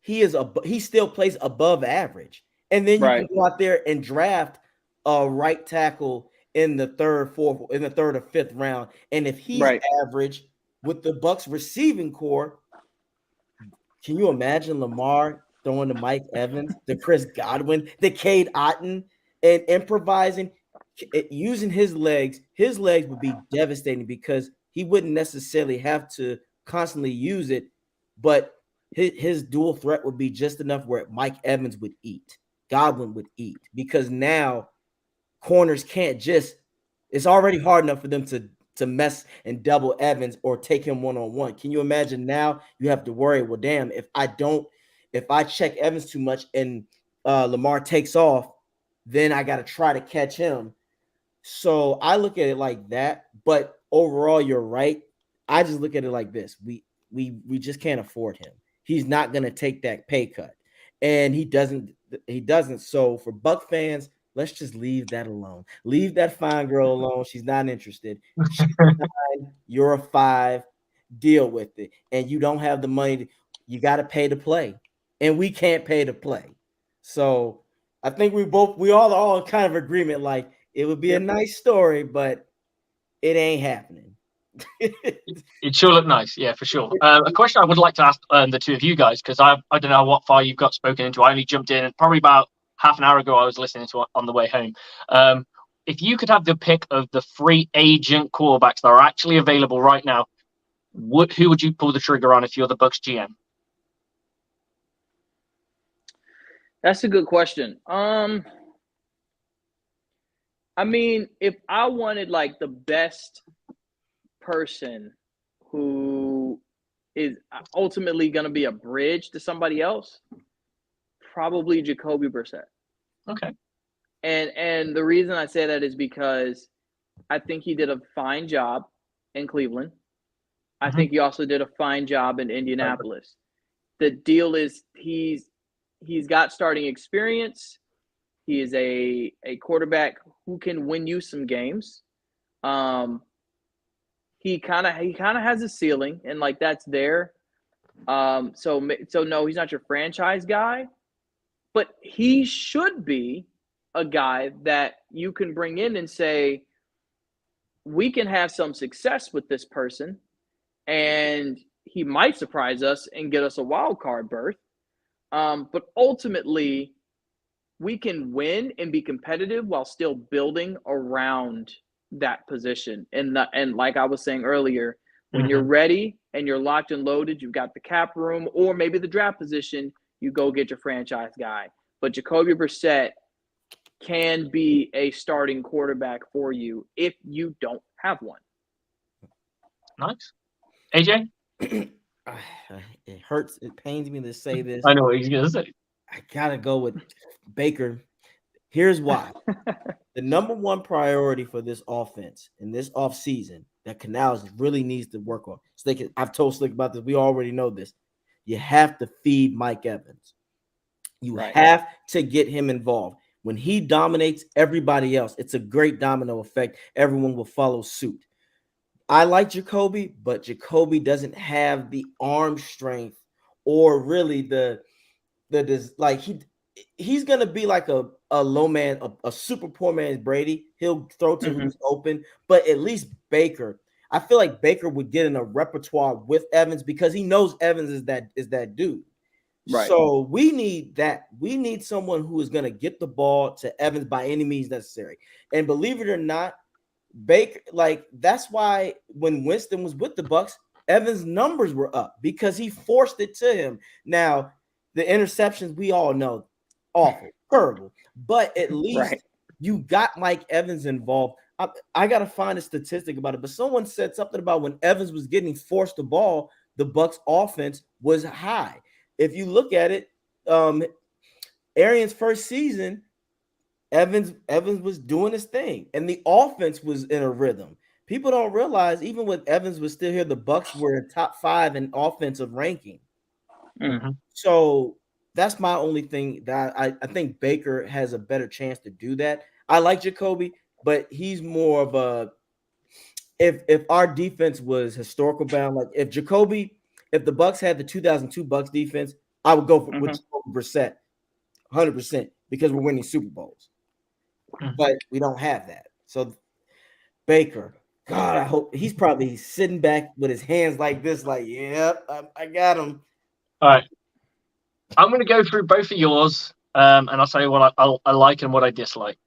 [SPEAKER 1] he still plays above average, and then you can go out there and draft a right tackle in the third or fifth round, and if he's average with the Bucs receiving core, can you imagine Lamar throwing to Mike Evans, to Chris Godwin, to Cade Otton, and improvising using his legs? His legs would be devastating because he wouldn't necessarily have to constantly use it, but his dual threat would be just enough where Mike Evans would eat, Godwin would eat, because now corners can't just. It's already hard enough for them to mess and double Evans or take him one-on-one. Can you imagine now you have to worry, well, damn, if I check Evans too much and Lamar takes off, then I got to try to catch him. So I look at it like that, but overall, you're right. I just look at it like this. We just can't afford him. He's not going to take that pay cut, and he doesn't. So for Buck fans, let's just leave that alone. Leave that fine girl alone. She's not interested. She's 9, you're a 5. Deal with it. And you don't have the money. You got to pay to play, and we can't pay to play. So I think we all kind of agreement. Like it would be a nice story, but it ain't happening.
[SPEAKER 3] It sure looked nice, yeah, for sure. A question I would like to ask the two of you guys, because I don't know what far you've got spoken into. I only jumped in, and probably about half an hour ago I was listening to it on the way home. If you could have the pick of the free agent quarterbacks that are actually available right now, who would you pull the trigger on if you're the Bucs GM?
[SPEAKER 2] That's a good question. I mean, if I wanted like the best person who is ultimately going to be a bridge to somebody else, probably Jacoby Brissett.
[SPEAKER 3] Okay.
[SPEAKER 2] And the reason I say that is because I think he did a fine job in Cleveland. I think he also did a fine job in Indianapolis. The deal is he's got starting experience. He is a quarterback who can win you some games. He kind of has a ceiling, and like that's there. So no, he's not your franchise guy, but he should be a guy that you can bring in and say, we can have some success with this person, and he might surprise us and get us a wild card berth. But ultimately, we can win and be competitive while still building around that position. And like I was saying earlier, when you're ready and you're locked and loaded, you've got the cap room or maybe the draft position, you go get your franchise guy. But Jacoby Brissett can be a starting quarterback for you if you don't have one.
[SPEAKER 3] Nice. AJ?
[SPEAKER 1] It hurts. It pains me to say this.
[SPEAKER 3] I know what he's going to say.
[SPEAKER 1] I got to go with Baker. Here's why. The number one priority for this offense in this offseason that Canals really needs to work on. I've told Slick about this. We already know this. You have to feed Mike Evans. You have to get him involved. When he dominates everybody else, it's a great domino effect. Everyone will follow suit. I like Jacoby, but Jacoby doesn't have the arm strength or really he's gonna be like a low man, a super poor man's Brady. He'll throw to who's open, but at least Baker. I feel like Baker would get in a repertoire with Evans because he knows Evans is that dude. Right. So we need that. We need someone who is gonna get the ball to Evans by any means necessary. And believe it or not, Baker, that's why when Winston was with the Bucs, Evans' numbers were up because he forced it to him. Now, the interceptions, we all know, awful, terrible. But at least you got Mike Evans involved. I got to find a statistic about it, but someone said something about when Evans was getting forced the ball, the Bucs offense was high. If you look at it, Arians' first season, Evans was doing his thing, and the offense was in a rhythm. People don't realize, even when Evans was still here, the Bucs were in top 5 in offensive ranking. So that's my only thing that I think Baker has a better chance to do that. I like Jacoby, but he's more of a if our defense was historical bound, like if the Bucs had the 2002 Bucs defense, I would go with Jacoby Brissett 100% because we're winning Super Bowls. But we don't have that. So Baker, God, I hope he's probably sitting back with his hands like this, like, yep, I got him.
[SPEAKER 3] All right. I'm going to go through both of yours, and I'll tell you what I like and what I dislike.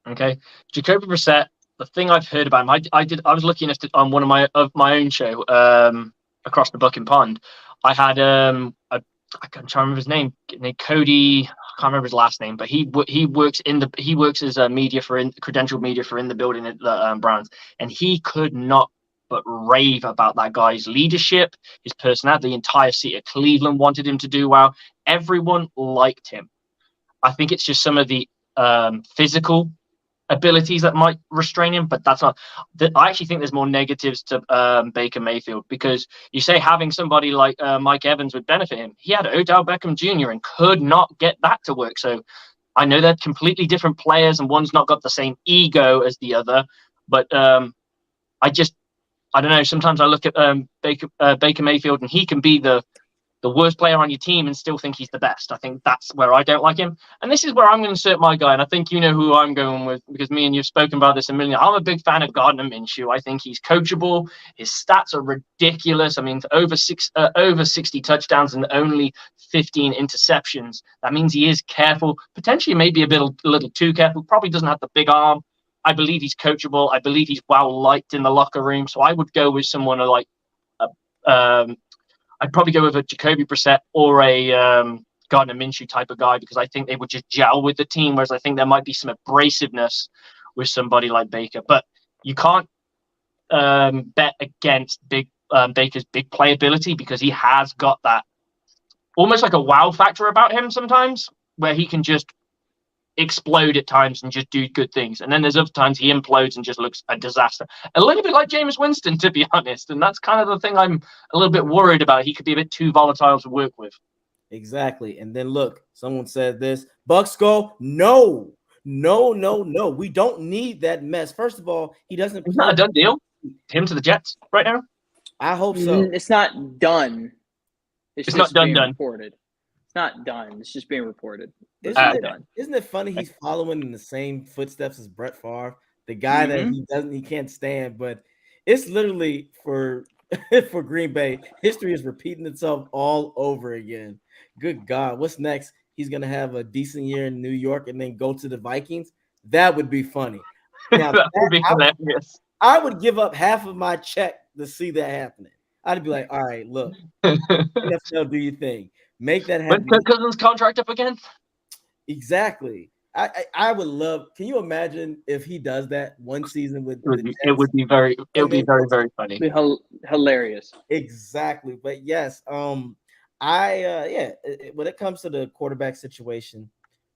[SPEAKER 3] Okay, Jacoby Brissett. The thing I've heard about him, I was looking at it on one of my own show, across the Bucking Pond. I had I can't remember his name. Cody. I can't remember his last name, but he works as a credentialed media for In the Building at the Browns, and he could not but rave about that guy's leadership, his personality. The entire city of Cleveland wanted him to do well. Everyone liked him. I think it's just some of the physical abilities that might restrain him, but that's not. I actually think there's more negatives to Baker Mayfield, because you say having somebody like Mike Evans would benefit him. He had Odell Beckham Jr. and could not get that to work. So I know they're completely different players, and one's not got the same ego as the other. But I don't know. Sometimes I look at Baker Mayfield, and he can be the worst player on your team and still think he's the best. I think that's where I don't like him. And this is where I'm going to insert my guy. And I think you know who I'm going with, because me and you've spoken about this a million. I'm a big fan of Gardner Minshew. I think he's coachable. His stats are ridiculous. I mean, over 60 touchdowns and only 15 interceptions. That means he is careful, potentially maybe a little too careful. Probably doesn't have the big arm. I believe he's coachable. I believe he's well liked in the locker room. So I would go with someone like I'd probably go with a Jacoby Brissett or a Gardner Minshew type of guy, because I think they would just gel with the team, whereas I think there might be some abrasiveness with somebody like Baker. But you can't bet against Baker's big playability, because he has got that almost like a wow factor about him sometimes, where he can just explode at times and just do good things. And then there's other times he implodes and just looks a disaster. A little bit like Jameis Winston, to be honest. And that's kind of the thing I'm a little bit worried about. He could be a bit too volatile to work with.
[SPEAKER 1] Exactly. And then look, someone said this. Bucs go, no. We don't need that mess. First of all, he doesn't
[SPEAKER 3] Isn't
[SPEAKER 1] play.
[SPEAKER 3] that a done deal? Him to the Jets right now?
[SPEAKER 1] I hope so.
[SPEAKER 2] It's not done.
[SPEAKER 3] It's
[SPEAKER 2] just
[SPEAKER 3] not done.
[SPEAKER 2] reported. It's not done. It's just being reported.
[SPEAKER 1] Isn't it funny he's following in the same footsteps as Brett Favre, the guy that he can't stand, but it's literally for Green Bay, history is repeating itself all over again. Good God, what's next? He's gonna have a decent year in New York and then go to the Vikings. That would be funny. Now,
[SPEAKER 3] that would be hilarious.
[SPEAKER 1] I would give up half of my check to see that happening. I'd be like, all right, look, NFL, do your thing. Make that happen.
[SPEAKER 3] But Cousins' contract up again?
[SPEAKER 1] Exactly. I would love. Can you imagine if he does that one season with
[SPEAKER 3] it would be very very funny.
[SPEAKER 2] Hilarious.
[SPEAKER 1] Exactly. But yes, when it comes to the quarterback situation,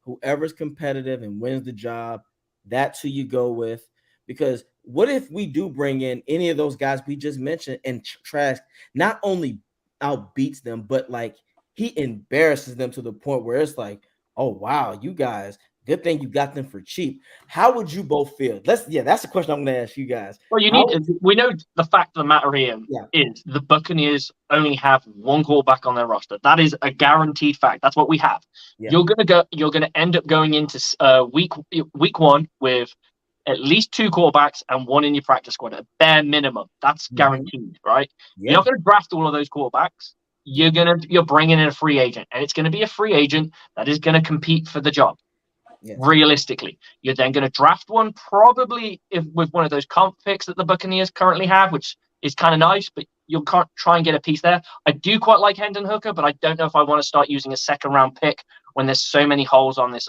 [SPEAKER 1] whoever's competitive and wins the job, that's who you go with. Because what if we do bring in any of those guys we just mentioned and Trask not only outbeats them, but like he embarrasses them to the point where it's like, oh wow, you guys, good thing you got them for cheap. How would you both feel? That's the question I'm going to ask you guys.
[SPEAKER 3] Well, we know the fact of the matter here is the Buccaneers only have one quarterback on their roster. That is a guaranteed fact. That's what we have. Yeah. You're going to end up going into week one with at least two quarterbacks and one in your practice squad at bare minimum. That's guaranteed, right? Yeah. You're not going to draft all of those quarterbacks. You're bringing in a free agent, and it's going to be a free agent that is going to compete for the job. Yes. Realistically, you're then going to draft one probably with one of those comp picks that the Buccaneers currently have, which is kind of nice, but you'll try and get a piece there. I do quite like Hendon Hooker, but I don't know if I want to start using a second round pick when there's so many holes on this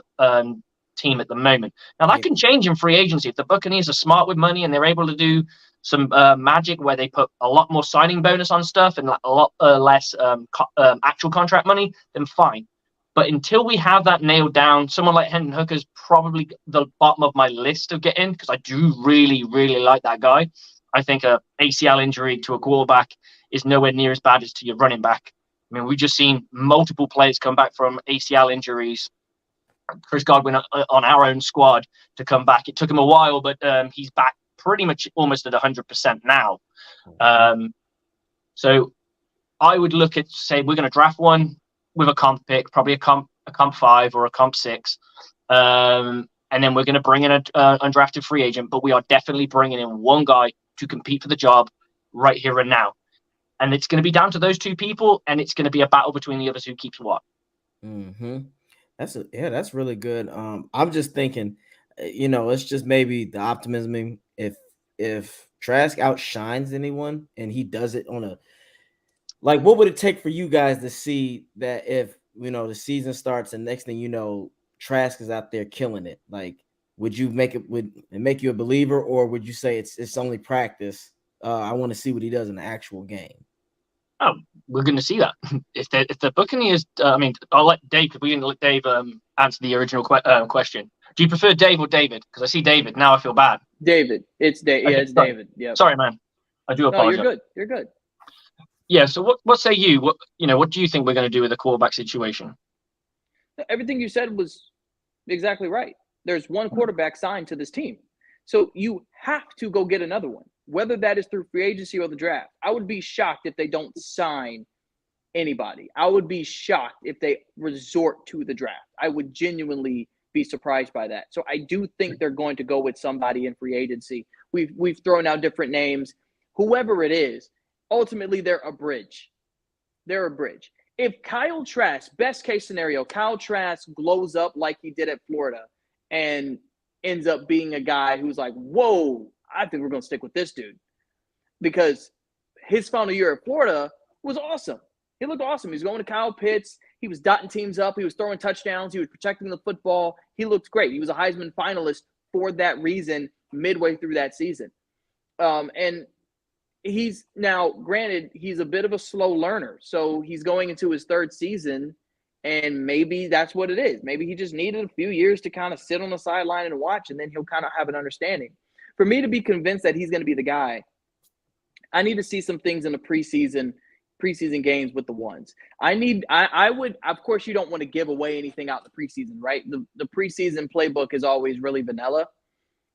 [SPEAKER 3] team at the moment. Now that can change in free agency if the Buccaneers are smart with money and they're able to do some magic where they put a lot more signing bonus on stuff and a lot less actual contract money, then fine. But until we have that nailed down, someone like Hendon Hooker is probably the bottom of my list of getting because I do really, really like that guy. I think a ACL injury to a quarterback is nowhere near as bad as to your running back. I mean, we've just seen multiple players come back from ACL injuries. Chris Godwin on our own squad to come back. It took him a while, but he's back pretty much almost at 100% now. So I would look at, say, we're going to draft one with a comp pick, probably a comp 5 or a comp 6. And then we're going to bring in an undrafted free agent, but we are definitely bringing in one guy to compete for the job right here and now. And it's going to be down to those two people, and it's going to be a battle between the others who keeps what.
[SPEAKER 1] Mm-hmm. That's really good. I'm just thinking, it's just maybe the optimism. If Trask outshines anyone and he does it on what would it take for you guys to see that if the season starts and next thing you know, Trask is out there killing it? Like, would it make you a believer, or would you say it's only practice? I want to see what he does in the actual game.
[SPEAKER 3] Oh, we're going to see that. If the Buccaneers, I'll let Dave, because we didn't let Dave answer the original question. Do you prefer Dave or David? Because I see David. Now I feel bad.
[SPEAKER 2] David. It's Dave. Yeah, it's David. Yeah.
[SPEAKER 3] Sorry, man. I do apologize.
[SPEAKER 2] No, you're good.
[SPEAKER 3] Yeah. So what say you? What do you think we're going to do with the quarterback situation?
[SPEAKER 2] Everything you said was exactly right. There's one quarterback signed to this team. So you have to go get another one, whether that is through free agency or the draft. I would be shocked if they don't sign anybody. I would be shocked if they resort to the draft. I would genuinely be surprised by that. So I do think they're going to go with somebody in free agency. We've thrown out different names. Whoever it is, ultimately they're a bridge. They're a bridge. If Kyle Trask, best case scenario, Kyle Trask glows up like he did at Florida and ends up being a guy who's like, whoa, I think we're going to stick with this dude. Because his final year at Florida was awesome. He looked awesome. He was going to Kyle Pitts. He was dotting teams up. He was throwing touchdowns. He was protecting the football. He looked great. He was a Heisman finalist for that reason midway through that season. And he's now, granted, he's a bit of a slow learner. So he's going into his third season, And maybe that's what it is. Maybe he just needed a few years to kind of sit on the sideline and watch, and then he'll kind of have an understanding. For me to be convinced that he's going to be the guy, I need to see some things in the preseason games with the ones. I would, of course, you don't want to give away anything out in the preseason, right? The preseason playbook is always really vanilla,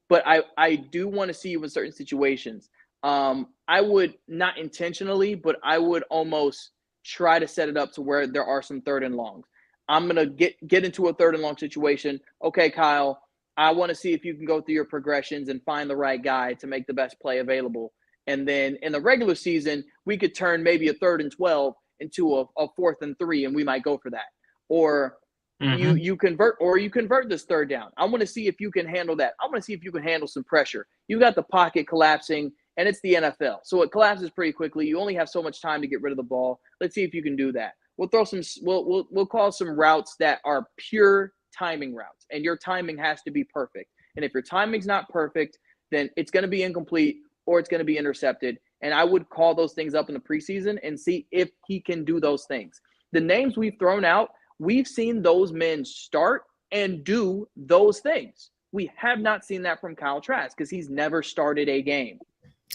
[SPEAKER 2] but I do want to see you in certain situations. I would not intentionally, but I would almost try to set it up to where there are some 3rd and longs. I'm going to get into a 3rd and long situation. Okay, Kyle, I want to see if you can go through your progressions and find the right guy to make the best play available. And then in the regular season, we could turn maybe a 3rd and 12 into a 4th and 3, and we might go for that. Or you convert this 3rd down. I want to see if you can handle that. I want to see if you can handle some pressure. You got the pocket collapsing, and it's the NFL, so it collapses pretty quickly. You only have so much time to get rid of the ball. Let's see if you can do that. We'll throw some. We'll call some routes that are pure timing routes, and your timing has to be perfect. And if your timing's not perfect, then it's going to be incomplete or it's going to be intercepted. And I would call those things up in the preseason and see if he can do those things. The names we've thrown out, we've seen those men start and do those thing. We have not seen that from Kyle Trask because he's never started a game.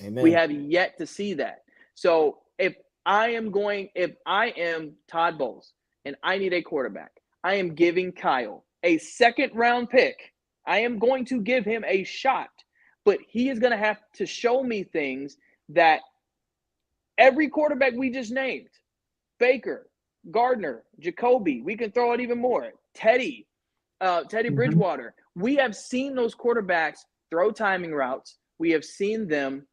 [SPEAKER 1] Amen.
[SPEAKER 2] We have yet to see that. So if I am Todd Bowles and I need a quarterback, I am giving Kyle a 2nd round pick. I am going to give him a shot, but he is going to have to show me things that every quarterback we just named, Baker, Gardner, Jacoby, we can throw it even more, Teddy Bridgewater. We have seen those quarterbacks throw timing routes. We have seen them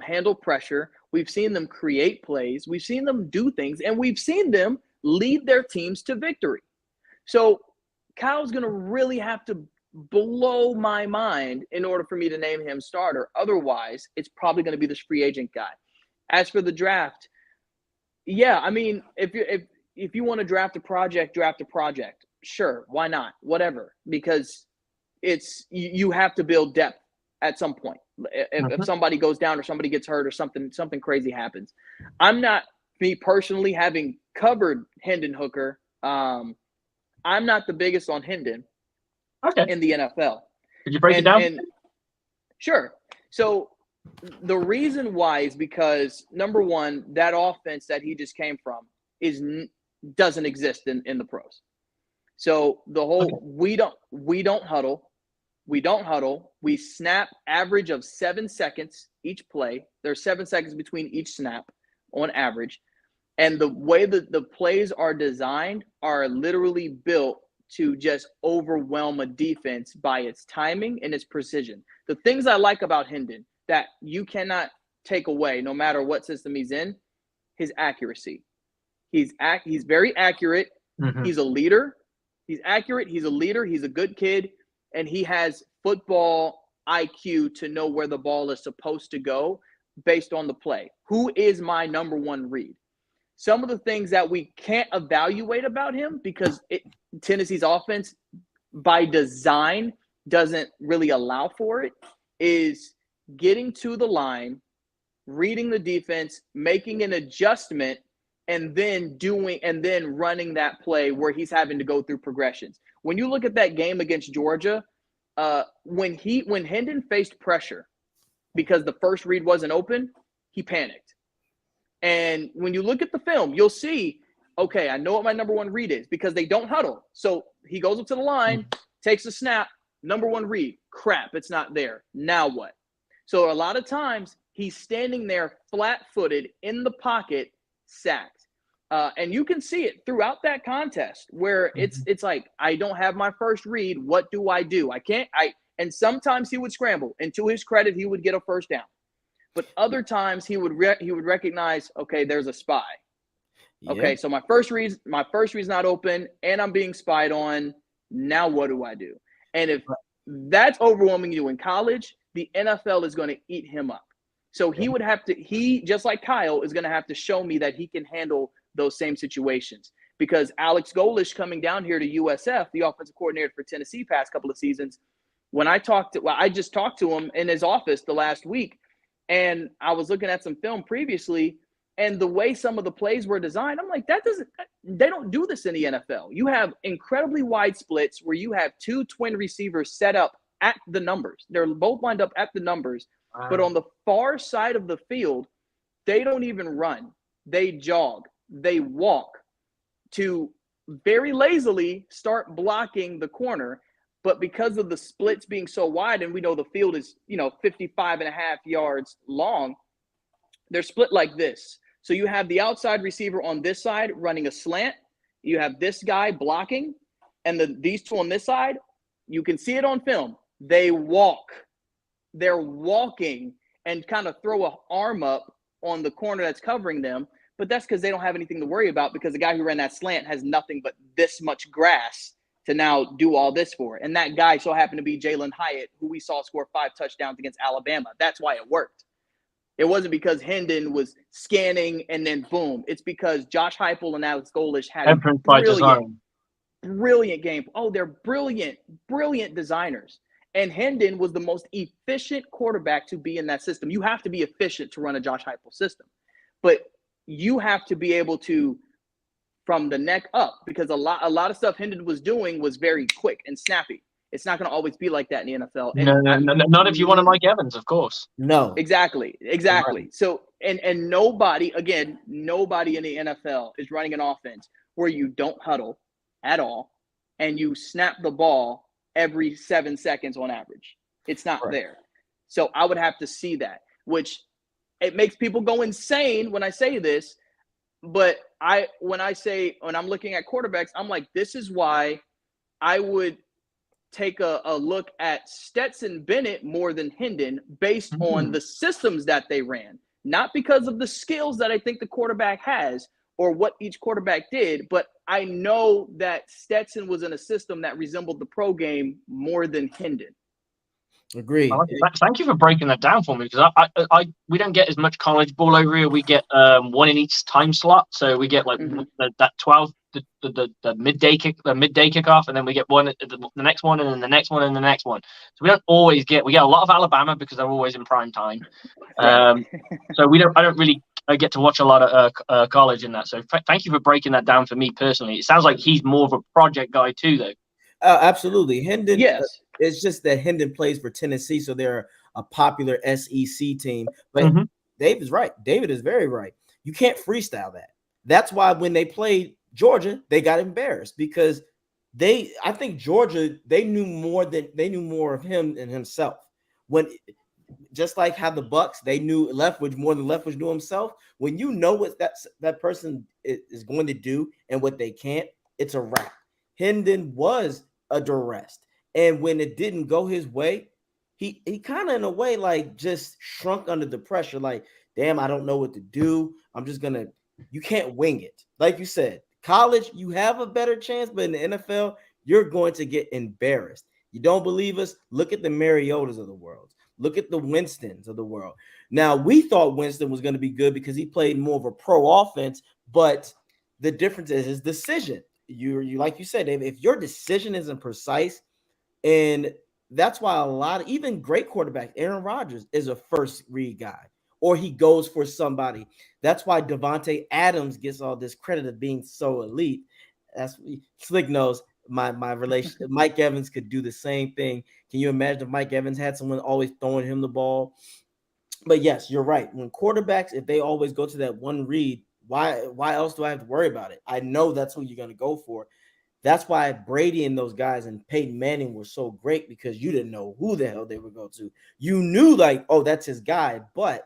[SPEAKER 2] handle pressure. We've seen them create plays. We've seen them do things, and we've seen them lead their teams to victory. So Kyle's going to really have to blow my mind in order for me to name him starter. Otherwise, it's probably going to be this free agent guy. As for the draft, yeah, I mean, if you want to draft a project. Sure, why not? Whatever, because you have to build depth at some point. If somebody goes down or somebody gets hurt or something crazy happens. I'm not, me personally, having covered Hendon Hooker, I'm not the biggest on Hendon in the NFL.
[SPEAKER 3] Could you break it down?
[SPEAKER 2] Sure. So the reason why is because, number one, that offense that he just came from doesn't exist in the pros. So the whole we don't huddle. We snap average of 7 seconds each play. There's 7 seconds between each snap on average. And the way that the plays are designed are literally built to just overwhelm a defense by its timing and its precision. The things I like about Hendon that you cannot take away, no matter what system he's in, his accuracy. He's very accurate. He's a leader. He's accurate. He's a leader. He's a good kid. And he has football IQ to know where the ball is supposed to go based on the play. Who is my number one read? Some of the things that we can't evaluate about him because Tennessee's offense by design doesn't really allow for it is getting to the line, reading the defense, making an adjustment, and then running that play where he's having to go through progressions. When you look at that game against Georgia, when Hendon faced pressure because the first read wasn't open, he panicked. And when you look at the film, you'll see, okay, I know what my number one read is because they don't huddle. So he goes up to the line, takes a snap, number one read, crap, it's not there. Now what? So a lot of times he's standing there flat-footed in the pocket, sacked. And you can see it throughout that contest where it's like, I don't have my first read. What do? And sometimes he would scramble, and to his credit, he would get a first down. But other times he would recognize, okay, there's a spy. Yeah. Okay, so my first read's not open, and I'm being spied on. Now what do I do? And if that's overwhelming you in college, the NFL is going to eat him up. So he just like Kyle is going to have to show me that he can handle those same situations. Because Alex Golish coming down here to USF, the offensive coordinator for Tennessee past couple of seasons, I just talked to him in his office the last week, and I was looking at some film previously, And the way some of the plays were designed, I'm like, they don't do this in the NFL. You have incredibly wide splits where you have two twin receivers set up at the numbers. They're both lined up at the numbers.
[SPEAKER 3] Wow.
[SPEAKER 2] But on the far side of the field, they don't even run. They jog. They walk to very lazily start blocking the corner. But because of the splits being so wide, and we know the field is, 55 and a half yards long, they're split like this. So you have the outside receiver on this side running a slant. You have this guy blocking. And these two on this side, you can see it on film. They walk. They're walking and kind of throw an arm up on the corner that's covering them. But that's because they don't have anything to worry about, because the guy who ran that slant has nothing but this much grass to now do all this for. And that guy so happened to be Jalen Hyatt, who we saw score 5 touchdowns against Alabama. That's why it worked. It wasn't because Hendon was scanning and then boom. It's because Josh Heupel and Alex Golesh had a brilliant game. Oh, they're brilliant designers. And Hendon was the most efficient quarterback to be in that system. You have to be efficient to run a Josh Heupel system. But you have to be able to, from the neck up, because a lot of stuff Hendon was doing was very quick and snappy. It's not going to always be like that in the NFL.
[SPEAKER 3] And no, not if you want a Mike Evans, of course.
[SPEAKER 1] No.
[SPEAKER 2] Exactly. Right. So, and nobody in the NFL is running an offense where you don't huddle at all and you snap the ball every 7 seconds on average. It's not there. So I would have to see that, which it makes people go insane when I say this. But when I'm looking at quarterbacks, I'm like, this is why I would take a look at Stetson Bennett more than Hendon based on the systems that they ran, not because of the skills that I think the quarterback has or what each quarterback did, but I know that Stetson was in a system that resembled the pro game more than Hendon.
[SPEAKER 1] Agreed.
[SPEAKER 3] Thank you for breaking that down for me, because we don't get as much college ball over here. We get one in each time slot, so we get like that 12, the midday kickoff, and then we get one the next one, and then the next one, and the next one. So we don't always get a lot of Alabama because they're always in prime time. So I don't really get to watch a lot of college in that. So thank you for breaking that down for me personally. It sounds like he's more of a project guy too, though.
[SPEAKER 1] Absolutely. Hendon,
[SPEAKER 2] yes.
[SPEAKER 1] It's just that Hendon plays for Tennessee, so they're a popular SEC team. But Dave is right. David is very right. You can't freestyle that. That's why when they played Georgia, they got embarrassed, because I think Georgia, they knew more of him than himself. Just like how the Bucs, they knew Leftwich more than Leftwich knew himself. When you know what that person is going to do and what they can't, it's a wrap. Hendon was a duress. And when it didn't go his way, he kind of, in a way, like just shrunk under the pressure. Like, damn, I don't know what to do. You can't wing it. Like you said, college, you have a better chance, but in the NFL, you're going to get embarrassed. You don't believe us? Look at the Mariotas of the world. Look at the Winstons of the world. Now, we thought Winston was going to be good because he played more of a pro offense, but the difference is his decision. You like you said, Dave, if your decision isn't precise, and that's why a lot of even great quarterbacks, Aaron Rodgers is a first read guy, or he goes for somebody. That's why Devontae Adams gets all this credit of being so elite. That's Slick knows my relation. Mike Evans could do the same thing. Can you imagine if Mike Evans had someone always throwing him the ball? But yes, you're right. When quarterbacks, if they always go to that one read, why else do I have to worry about it? I know that's who you're going to go for. That's why Brady and those guys and Peyton Manning were so great, because you didn't know who the hell they would go to. You knew, like, oh, that's his guy, but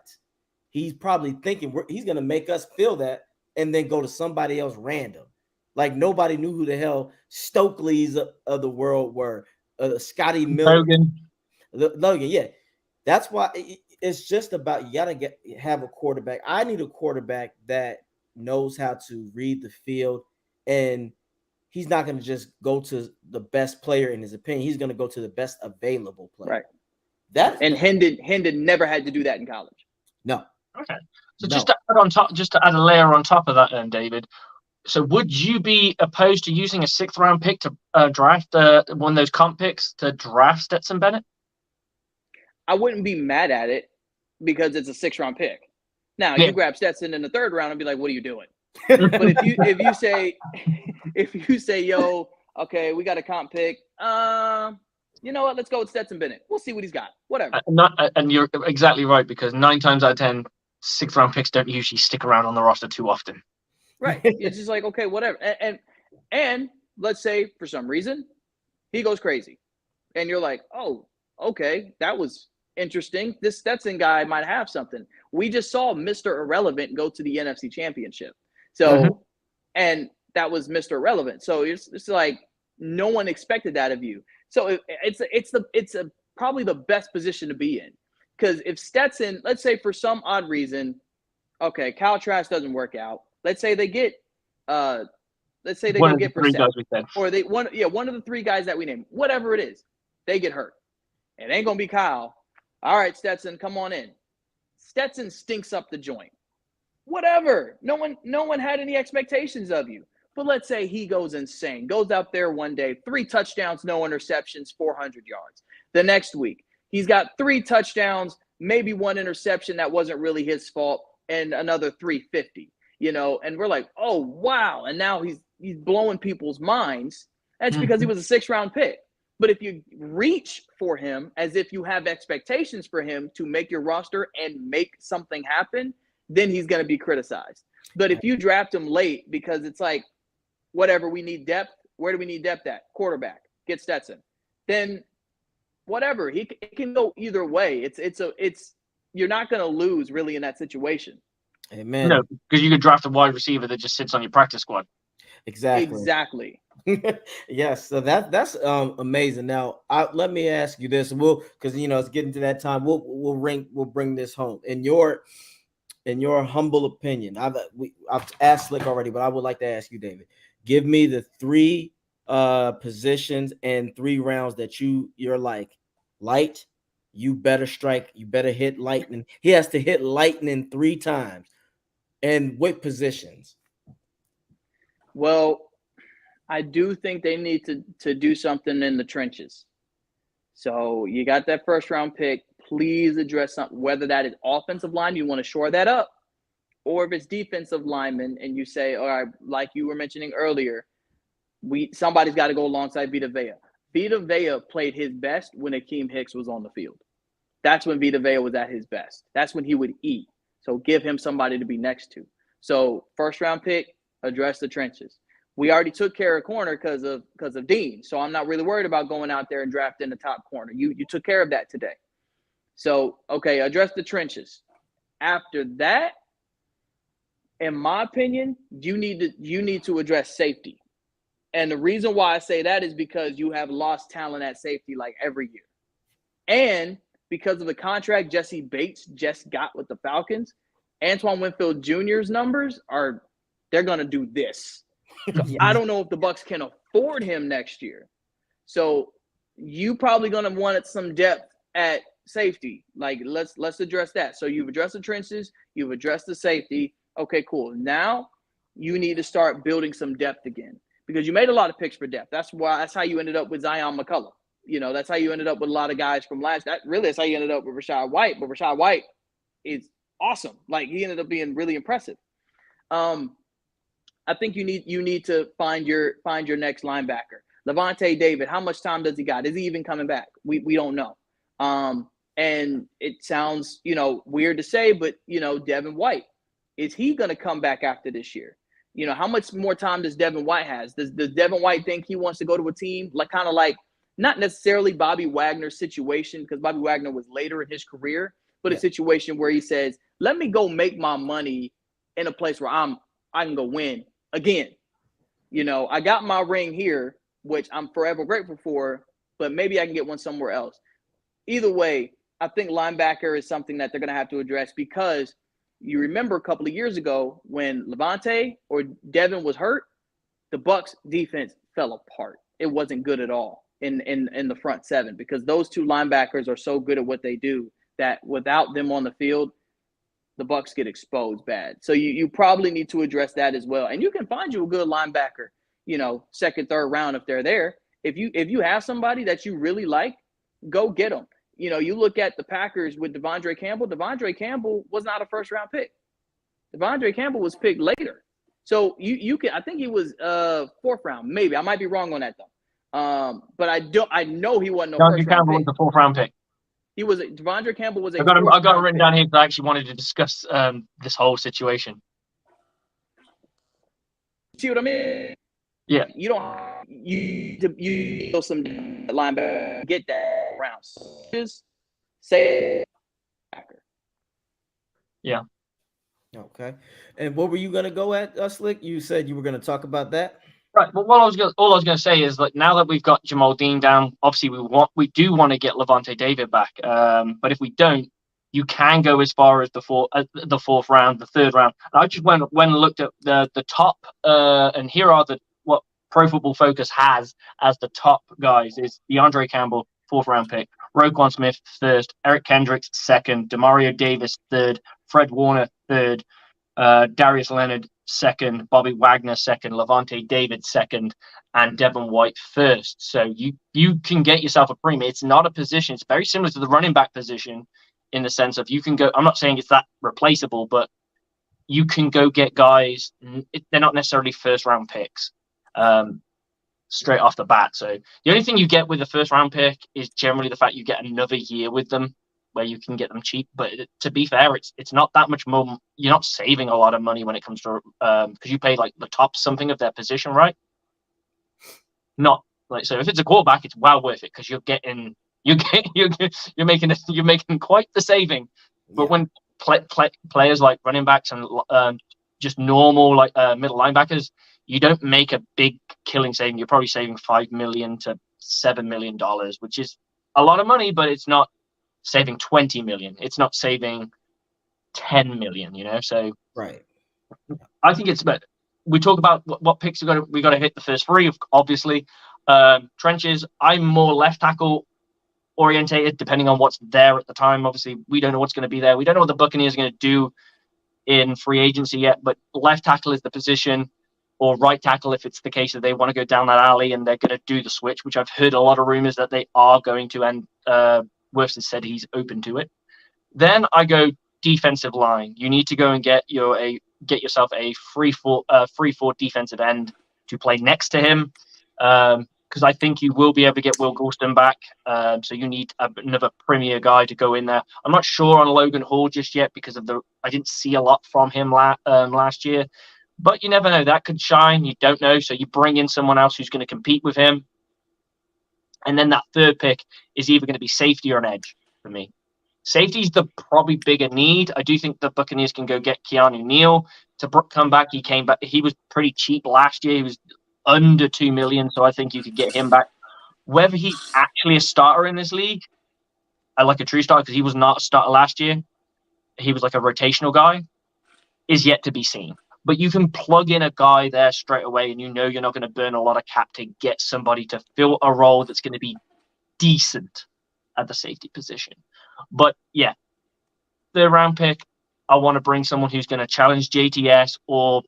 [SPEAKER 1] he's probably thinking he's going to make us feel that and then go to somebody else random. Like, nobody knew who the hell Stokely's of the world were. Scotty Miller. Logan, yeah. That's why it's just about, you got to have a quarterback. I need a quarterback that knows how to read the field, and he's not going to just go to the best player in his opinion. He's going to go to the best available player.
[SPEAKER 2] Right. Hendon never had to do that in college.
[SPEAKER 1] No.
[SPEAKER 3] Okay. So just to add a layer on top of that, then, David. So would you be opposed to using a 6th round pick to draft one of those comp picks to draft Stetson Bennett?
[SPEAKER 2] I wouldn't be mad at it because it's a 6th round pick. Now
[SPEAKER 3] Yeah.
[SPEAKER 2] you grab Stetson in the third round and be like, what are you doing? But if you say, yo, okay, we got a comp pick. You know what? Let's go with Stetson Bennett. We'll see what he's got. Whatever.
[SPEAKER 3] And you're exactly right, because 9 times out of 10, 6th round picks don't usually stick around on the roster too often.
[SPEAKER 2] Right. It's just like, okay, whatever. And let's say for some reason he goes crazy, and you're like, oh, okay, that was interesting. This Stetson guy might have something. We just saw Mr. Irrelevant go to the NFC Championship. So, and that was Mr. Irrelevant. So it's like no one expected that of you. So it's probably the best position to be in, because if Stetson, let's say for some odd reason, okay, Kyle Trask doesn't work out. Let's say they get, go get Brissett, or one of the 3 guys that we named, whatever it is, they get hurt. It ain't gonna be Kyle. All right, Stetson, come on in. Stetson stinks up the joint. Whatever. No one had any expectations of you. But let's say he goes insane, goes out there one day, 3 touchdowns, no interceptions, 400 yards. The next week, he's got 3 touchdowns, maybe 1 interception that wasn't really his fault, and another 350. And we're like, oh, wow. And now he's blowing people's minds. That's because he was a 6th round pick. But if you reach for him as if you have expectations for him to make your roster and make something happen, then he's going to be criticized. But if you draft him late because it's like, whatever, we need depth. Where do we need depth at? Quarterback. Get Stetson. Then whatever. It can go either way. You're not going to lose really in that situation.
[SPEAKER 1] Amen.
[SPEAKER 3] No, because you could draft a wide receiver that just sits on your practice squad.
[SPEAKER 2] Exactly.
[SPEAKER 1] Yes, so that's amazing. Now, let me ask you this, because it's getting to that time. We'll bring this home. In your humble opinion, I've asked Slick already, but I would like to ask you, David. Give me the 3 positions and 3 rounds that you're like, light. You better strike. You better hit lightning. He has to hit lightning 3 times. And what positions?
[SPEAKER 2] Well, I do think they need to do something in the trenches. So you got that 1st round pick. Please address something, whether that is offensive line, you want to shore that up, or if it's defensive linemen and you say, all right, like you were mentioning earlier, somebody's got to go alongside Vita Vea. Vita Vea played his best when Akeem Hicks was on the field. That's when Vita Vea was at his best. That's when he would eat. So give him somebody to be next to. So 1st round pick, address the trenches. We already took care of corner because of Dean. So I'm not really worried about going out there and drafting the top corner. You took care of that today. So, okay, address the trenches. After that, in my opinion, you need to address safety. And the reason why I say that is because you have lost talent at safety like every year. And because of the contract Jesse Bates just got with the Falcons, Antoine Winfield Jr.'s numbers they're going to do this. So I don't know if the Bucs can afford him next year. So you probably going to want some depth at safety. Like let's address that. So you've addressed the trenches, you've addressed the safety. Okay, cool. Now you need to start building some depth again, because you made a lot of picks for depth. That's how you ended up with Zion McCullum. That's how you ended up with a lot of guys from that's how you ended up with Rashad White. But Rashad White is awesome. Like, he ended up being really impressive. I think you need to find your next linebacker. Levante David, how much time does he got? Is he even coming back? We don't know. And it sounds, weird to say, but Devin White, is he going to come back after this year? How much more time does Devin White has? Does Devin White think he wants to go to a team like not necessarily Bobby Wagner's situation, because Bobby Wagner was later in his career, but a situation where he says, let me go make my money in a place where I can go win again. I got my ring here, which I'm forever grateful for, but maybe I can get one somewhere else. Either way, I think linebacker is something that they're going to have to address, because you remember a couple of years ago when Levante or Devin was hurt, the Bucs defense fell apart. It wasn't good at all in the front 7, because those 2 linebackers are so good at what they do that without them on the field, the Bucs get exposed bad. So you probably need to address that as well. And you can find you a good linebacker, 2nd, 3rd round if they're there. If you have somebody that you really like, go get them. You look at the Packers with Devondre Campbell. Devondre Campbell was not a 1st round pick. Devondre Campbell was picked later. So you can, I think he was 4th round, maybe. I might be wrong on that though. But I know he wasn't no
[SPEAKER 3] Devondre
[SPEAKER 2] first round
[SPEAKER 3] Campbell was
[SPEAKER 2] pick.
[SPEAKER 3] the 4th round pick.
[SPEAKER 2] He was Devondre Campbell was a
[SPEAKER 3] I got it
[SPEAKER 2] 4th round
[SPEAKER 3] written
[SPEAKER 2] pick.
[SPEAKER 3] down here because I actually wanted to discuss this whole situation.
[SPEAKER 2] See what I mean?
[SPEAKER 3] Yeah.
[SPEAKER 2] You don't you some linebacker get that rounds. Just say
[SPEAKER 3] Yeah.
[SPEAKER 1] Okay. And what were you gonna go at, Slick? You said you were gonna talk about that.
[SPEAKER 3] Right. Well, all I was going to say is like now that we've got Jamal Dean down, obviously we do want to get Levante David back. But if we don't, you can go as far as the 4th round, the 3rd round. And I just went and looked at the top, and here are what Pro Football Focus has as the top guys is DeAndre Campbell, 4th round pick, Roquan Smith 1st, Eric Kendricks 2nd, Demario Davis 3rd, Fred Warner 3rd. Darius Leonard 2nd, Bobby Wagner 2nd, Levante David 2nd, and Devin White 1st. So you can get yourself a premium. It's not a position. It's very similar to the running back position in the sense of you can go. I'm not saying it's that replaceable, but you can go get guys. They're not necessarily 1st round picks straight off the bat. So the only thing you get with a 1st round pick is generally the fact you get another year with them, where you can get them cheap. But to be fair, it's not that much more. You're not saving a lot of money when it comes to because you pay like the top something of their position, right? Not like, so if it's a quarterback, it's well worth it because you're making quite the saving. But when players like running backs and just normal like middle linebackers, you don't make a big killing saving. You're probably saving $5 million to $7 million, which is a lot of money, but it's not saving 20 million. It's not saving 10 million, So
[SPEAKER 1] Right.
[SPEAKER 3] I think it's, but we talk about what picks we got to hit the first 3, obviously. Trenches, I'm more left tackle orientated, depending on what's there at the time. Obviously, we don't know what's going to be there. We don't know what the Buccaneers are going to do in free agency yet, but left tackle is the position, or right tackle if it's the case that they want to go down that alley and they're going to do the switch, which I've heard a lot of rumors that they are going to, and Wirfs has said he's open to it. Then I go defensive line. You need to go and get yourself a 3-4 defensive end to play next to him, because I think you will be able to get Will Gulston back. So you need another premier guy to go in there. I'm not sure on Logan Hall just yet because I didn't see a lot from him last year, but you never know. That could shine. You don't know. So you bring in someone else who's going to compete with him. And then that 3rd pick is either going to be safety or an edge for me. Safety's the probably bigger need. I do think the Buccaneers can go get Keanu Neal to come back. He came back. He was pretty cheap last year. He was under $2 million, so I think you could get him back. Whether he's actually a starter in this league, I like a true starter because he was not a starter last year. He was like a rotational guy, is yet to be seen. But you can plug in a guy there straight away, and you're not going to burn a lot of cap to get somebody to fill a role that's going to be decent at the safety position. But yeah, 3rd round pick, I want to bring someone who's going to challenge JTS or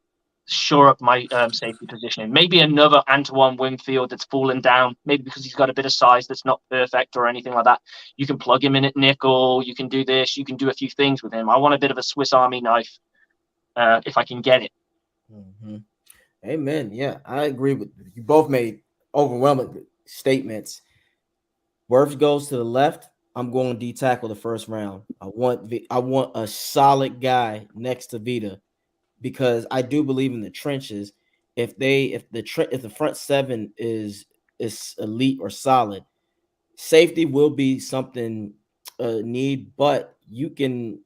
[SPEAKER 3] shore up my safety positioning. Maybe another Antoine Winfield that's fallen down, maybe because he's got a bit of size that's not perfect or anything like that. You can plug him in at nickel. You can do this. You can do a few things with him. I want a bit of a Swiss Army knife if I can get it.
[SPEAKER 1] Mm-hmm. Amen. Yeah, I agree with you. Both made overwhelming statements. Wirfs goes to the left. I'm going D tackle the 1st round. I want a solid guy next to Vita because I do believe in the trenches. If the front 7 is elite or solid, safety will be something need, but you can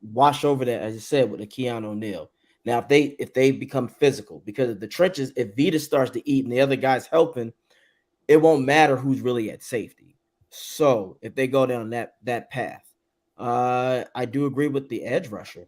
[SPEAKER 1] wash over that, as I said, with the Keanu Neal. Now, if they become physical, because of the trenches, if Vita starts to eat and the other guy's helping, it won't matter who's really at safety. So if they go down that path, I do agree with the edge rusher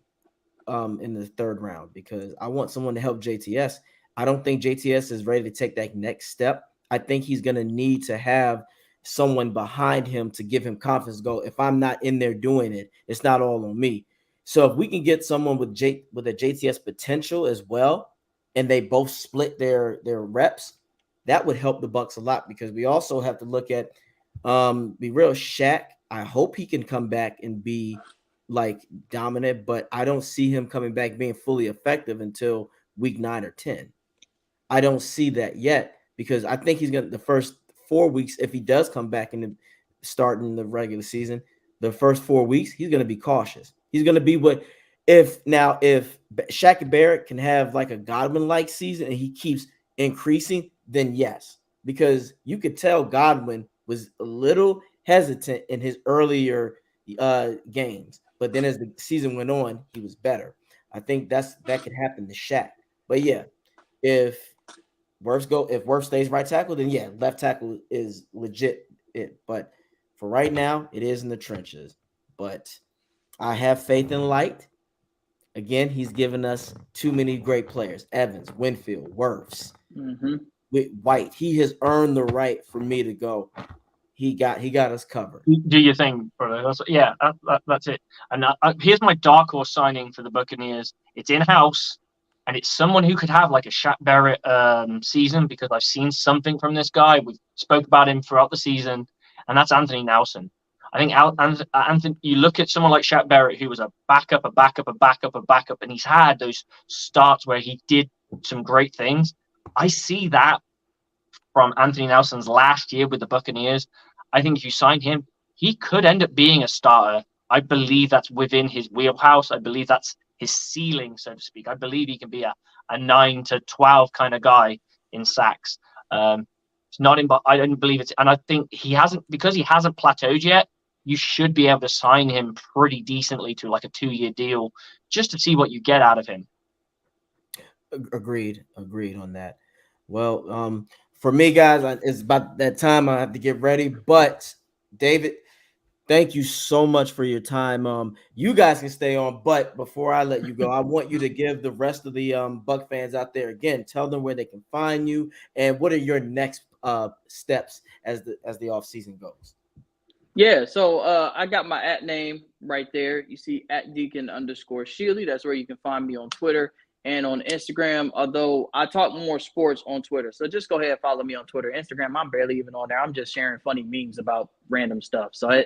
[SPEAKER 1] in the 3rd round because I want someone to help JTS. I don't think JTS is ready to take that next step. I think he's going to need to have someone behind him to give him confidence. Go, if I'm not in there doing it, it's not all on me. So if we can get someone with a JTS potential as well, and they both split their reps, that would help the Bucs a lot because we also have to look at be real. Shaq, I hope he can come back and be like dominant, but I don't see him coming back being fully effective until week 9 or 10. I don't see that yet because I think he's gonna the first 4 weeks, if he does come back in the starting the regular season, the first 4 weeks, he's gonna be cautious. He's gonna be what if Shaq Barrett can have like a Godwin like season and he keeps increasing, then yes, because you could tell Godwin was a little hesitant in his earlier games, but then as the season went on, he was better. I think that could happen to Shaq. But yeah, if if Wirfs stays right tackle, then yeah, left tackle is legit it. But for right now, it is in the trenches. But I have faith in Light. Again, he's given us too many great players: Evans, Winfield, Wirfs, with White. He has earned the right for me to go. He got us covered.
[SPEAKER 3] Do your thing, brother. That's it. And here's my dark horse signing for the Buccaneers. It's in house, and it's someone who could have like a Shaq Barrett season because I've seen something from this guy. We spoke about him throughout the season, and that's Anthony Nelson. I think Anthony. You look at someone like Shaq Barrett, who was a backup, and he's had those starts where he did some great things. I see that from Anthony Nelson's last year with the Buccaneers. I think if you sign him, he could end up being a starter. I believe that's within his wheelhouse. I believe that's his ceiling, so to speak. I believe he can be a 9 to 12 kind of guy in sacks. It's not in, but I don't believe it's, and I think because he hasn't plateaued yet. You should be able to sign him pretty decently to like a 2-year deal just to see what you get out of him.
[SPEAKER 1] Agreed on that. Well, for me, guys, it's about that time. I have to get ready. But David, thank you so much for your time. You guys can stay on, but before I let you go, I want you to give the rest of the Buck fans out there again. Tell them where they can find you and what are your next steps as the off season goes.
[SPEAKER 2] Yeah, so I got my @ name right there. You see @Deacon_Shealy. That's where you can find me on Twitter and on Instagram. Although I talk more sports on Twitter, so just go ahead and follow me on Twitter. Instagram, I'm barely even on there. I'm just sharing funny memes about random stuff. So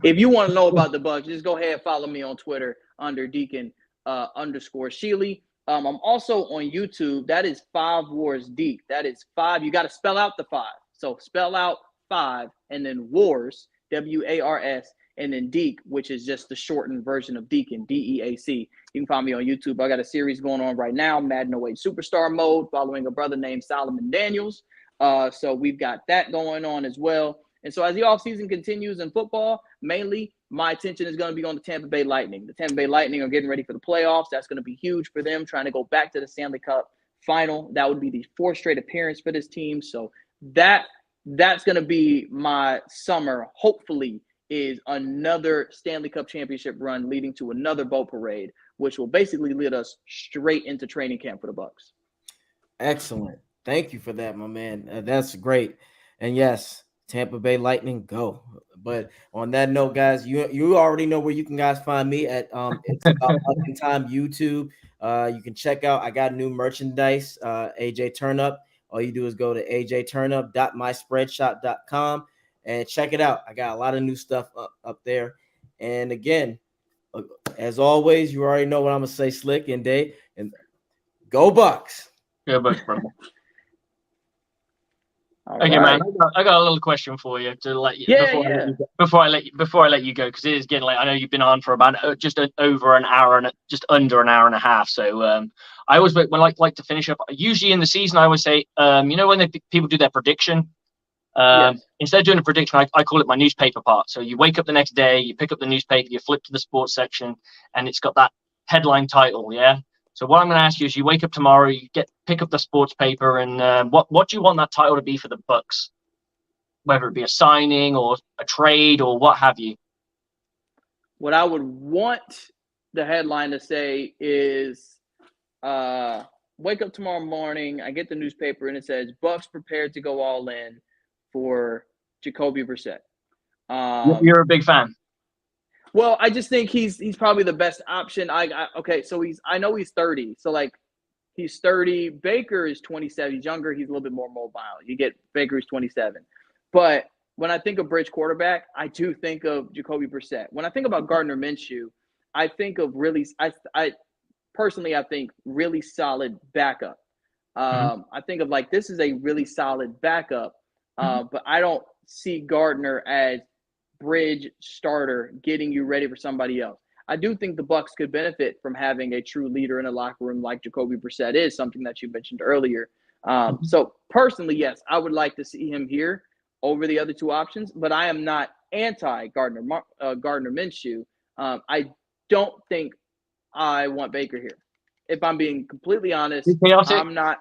[SPEAKER 2] if you want to know about the Bucs, just go ahead and follow me on Twitter under Deacon_Shealy. I'm also on YouTube. That is 5 Wars Deep. That is 5. You got to spell out the 5. So spell out 5 and then Wars. WARS, and then Deke, which is just the shortened version of Deacon, DEAC. You can find me on YouTube. I got a series going on right now, Madden 08 Superstar Mode, following a brother named Solomon Daniels. So we've got that going on as well. And so as the offseason continues in football, mainly my attention is going to be on the Tampa Bay Lightning. The Tampa Bay Lightning are getting ready for the playoffs. That's going to be huge for them, trying to go back to the Stanley Cup final. That would be the 4th straight appearance for this team. So that's going to be my summer, hopefully, is another Stanley Cup championship run leading to another boat parade, which will basically lead us straight into training camp for the Bucs.
[SPEAKER 1] Excellent. Thank you for that, my man. That's great. And yes, Tampa Bay Lightning, go. But on that note, guys, you already know where you can guys find me at it's about Up in Time YouTube. You can check out, I got new merchandise, AJ Turnup. All you do is go to ajturnup.myspreadshop.com and check it out. I got a lot of new stuff up there. And again, as always, you already know what I'm gonna say, Slick and Dave. And go Bucs.
[SPEAKER 3] Go Bucs, brother. Okay,
[SPEAKER 2] right.
[SPEAKER 3] man. I got a little question for you to let you before I let you go, because it is getting late. I know you've been on for about just over an hour and just under an hour and a half. So I always like to finish up. Usually in the season, I always say, when people do their prediction. Instead of doing a prediction, I call it my newspaper part. So you wake up the next day, you pick up the newspaper, you flip to the sports section, and it's got that headline title. Yeah. So what I'm going to ask you is, you wake up tomorrow, you pick up the sports paper, and what do you want that title to be for the Bucs? Whether it be a signing or a trade or what have you.
[SPEAKER 2] What I would want the headline to say is, wake up tomorrow morning, I get the newspaper, and it says, Bucs prepared to go all in for Jacoby Brissett.
[SPEAKER 3] You're a big fan.
[SPEAKER 2] Well, I just think he's probably the best option. So I know he's 30. So like he's 30. Baker is 27. He's younger. He's a little bit more mobile. You get Baker who's 27. But when I think of bridge quarterback, I do think of Jacoby Brissett. When I think about Gardner Minshew, I think of really, I personally, I think really solid backup.
[SPEAKER 3] Mhm.
[SPEAKER 2] I think of like this is a really solid backup, but I don't see Gardner as bridge starter getting you ready for somebody else. I do think the Bucs could benefit from having a true leader in the locker room like Jacoby Brissett is, something that you mentioned earlier. So personally, yes, I would like to see him here over the other two options, but I am not anti Gardner Minshew. I don't think I want Baker here. If I'm being completely honest,
[SPEAKER 3] Chaotic.
[SPEAKER 2] I'm not.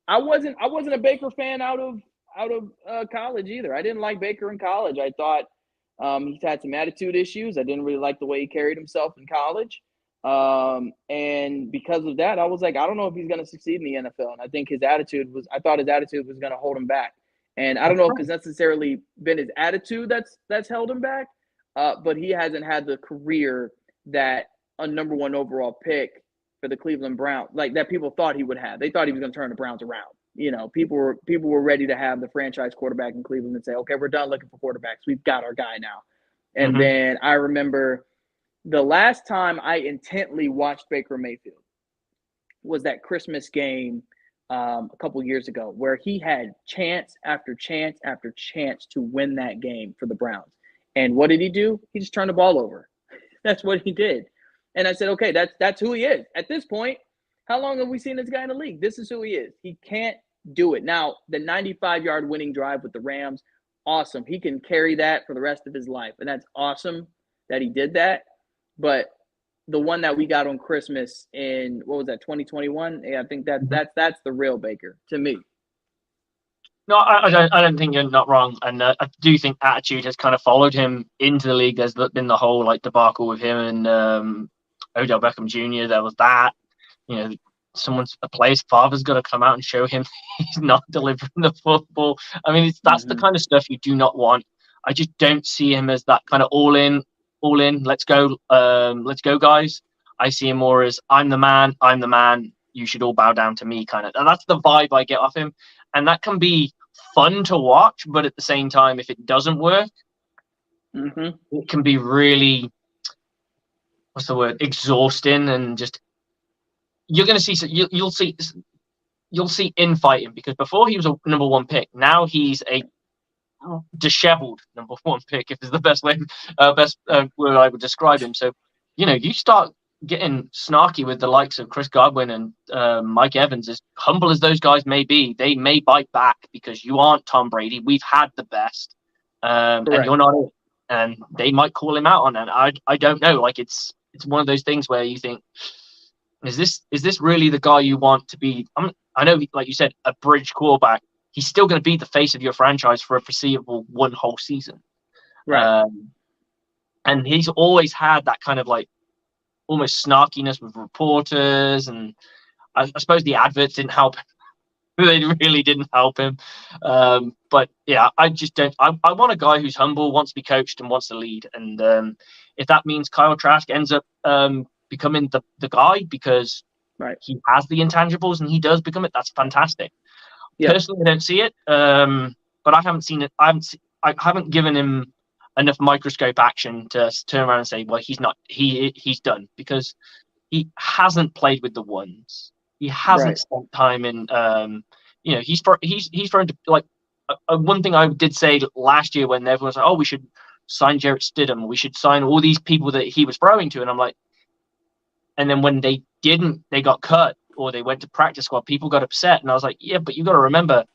[SPEAKER 2] I wasn't a Baker fan out of college either. I didn't like Baker in college. I thought he's had some attitude issues. I didn't really like the way he carried himself in college. And because of that, I was like, I don't know if he's going to succeed in the NFL. And I thought his attitude was going to hold him back. And I don't know if it's necessarily been his attitude that's held him back, but he hasn't had the career that a number one overall pick for the Cleveland Browns, like that people thought he would have. They thought he was going to turn the Browns around. People were ready to have the franchise quarterback in Cleveland and say, okay, we're done looking for quarterbacks. We've got our guy now. And
[SPEAKER 3] Mhm.
[SPEAKER 2] then I remember the last time I intently watched Baker Mayfield was that Christmas game a couple years ago where he had chance after chance after chance to win that game for the Browns. And what did he do? He just turned the ball over. That's what he did. And I said, okay, that's who he is. At this point, how long have we seen this guy in the league? This is who he is. He can't do it. Now, the 95-yard winning drive with the Rams, awesome. He can carry that for the rest of his life. And that's awesome that he did that. But the one that we got on Christmas in, what was that, 2021? Yeah, I think that's the real Baker to me.
[SPEAKER 3] No, I don't think you're not wrong, and I do think attitude has kind of followed him into the league. There's been the whole like debacle with him and Odell Beckham Jr. There was that, a player's father's got to come out and show him he's not delivering the football. I mean, that's the kind of stuff you do not want. I just don't see him as that kind of all in. Let's go, guys. I see him more as I'm the man. You should all bow down to me, kind of. And that's the vibe I get off him, and that can be fun to watch. But at the same time, if it doesn't work, it can be really, what's the word, exhausting, and just you're going to see. You'll see infighting, because before he was a number one pick, now he's a disheveled number one pick, if is the best word I would describe him. So, you start getting snarky with the likes of Chris Godwin and Mike Evans. As humble as those guys may be, they may bite back because you aren't Tom Brady. We've had the best, and you're not it. And they might call him out on that. I don't know. Like it's one of those things where you think, is this really the guy you want to be? I know, like you said, a bridge quarterback. He's still going to be the face of your franchise for a foreseeable one whole season.
[SPEAKER 2] Right.
[SPEAKER 3] And he's always had that kind of like almost snarkiness with reporters. And I suppose the adverts didn't help. They really didn't help him. But yeah, I just don't. I want a guy who's humble, wants to be coached, and wants to lead. And if that means Kyle Trask ends up becoming the guy because he has the intangibles and he does become it, that's fantastic. Yeah. Personally, I don't see it, but I haven't seen it. I haven't given him enough microscope action to turn around and say, well, he's not. He's done, because he hasn't played with the ones. He hasn't spent time in. He's thrown to like one thing I did say last year when everyone was like, oh, we should sign Jarrett Stidham. We should sign all these people that he was throwing to, and I'm like, and then when they didn't, they got cut. Or they went to practice squad, people got upset. And I was like, yeah, but you got to remember,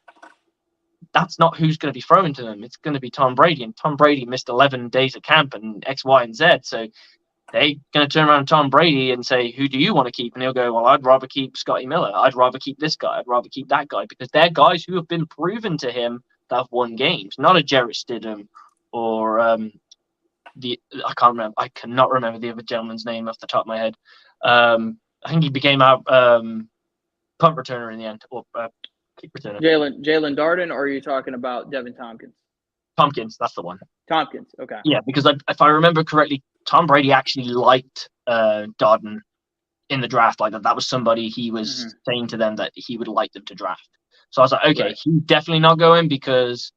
[SPEAKER 3] that's not who's going to be throwing to them. It's going to be Tom Brady. And Tom Brady missed 11 days of camp and X, Y, and Z. So they're going to turn around to Tom Brady and say, who do you want to keep? And he'll go, well, I'd rather keep Scotty Miller. I'd rather keep this guy. I'd rather keep that guy. Because they're guys who have been proven to him that have won games. Not a Jarrett Stidham or I cannot remember the other gentleman's name off the top of my head. I think he became our punt returner in the end, or kick returner.
[SPEAKER 2] Jalen Darden, or are you talking about Devin Tompkins?
[SPEAKER 3] Tompkins, that's the one.
[SPEAKER 2] Tompkins, okay.
[SPEAKER 3] Yeah, because if I remember correctly, Tom Brady actually liked Darden in the draft. Like that was somebody he was saying to them that he would like them to draft. So I was like, okay, he's definitely not going because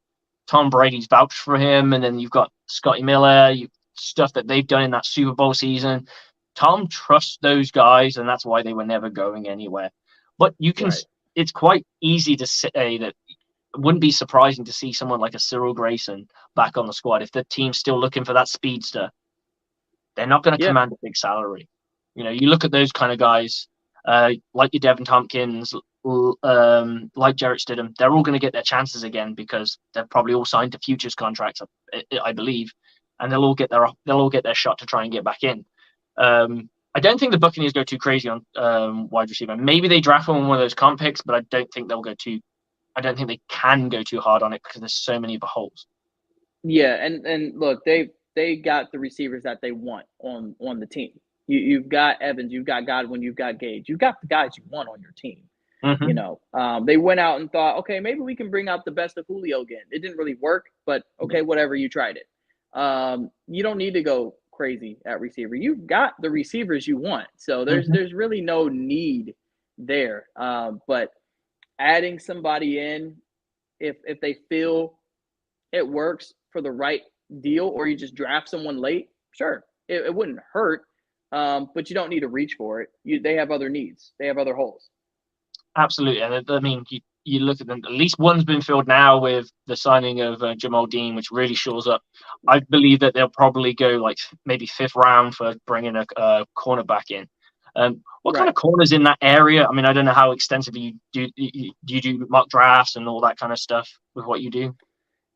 [SPEAKER 3] Tom Brady's vouched for him, and then you've got Scotty Miller, stuff that they've done in that Super Bowl season. Tom trusts those guys, and that's why they were never going anywhere. But you can, it's quite easy to say that it wouldn't be surprising to see someone like a Cyril Grayson back on the squad if the team's still looking for that speedster. They're not going to command a big salary. You know, you look at those kind of guys, like your Devin Tompkins, like Jarrett Stidham. They're all going to get their chances again because they're probably all signed to futures contracts, I believe, and they'll all get their shot to try and get back in. I don't think the Buccaneers go too crazy on wide receiver. Maybe they draft one of those comp picks, but I don't think they can go too hard on it because there's so many of the holes.
[SPEAKER 2] Yeah, and look, they got the receivers that they want on the team. You've got Evans, you've got Godwin, you've got Gage, you've got the guys you want on your team.
[SPEAKER 3] Mm-hmm.
[SPEAKER 2] You know, they went out and thought, okay, maybe we can bring out the best of Julio again. It didn't really work, but okay, whatever, you tried it. You don't need to go crazy at receiver. You've got the receivers you want, so there's really no need there. But adding somebody in, if they feel it works for the right deal, or you just draft someone late, sure, it wouldn't hurt. But you don't need to reach for it. They have other needs. They have other holes.
[SPEAKER 3] Absolutely, and I mean, you look at them. At least one's been filled now with the signing of Jamal Dean, which really shores up. I believe that they'll probably go like maybe 5th round for bringing a cornerback in. What kind of corners in that area? I mean, I don't know how extensively you do mock drafts and all that kind of stuff with what you do.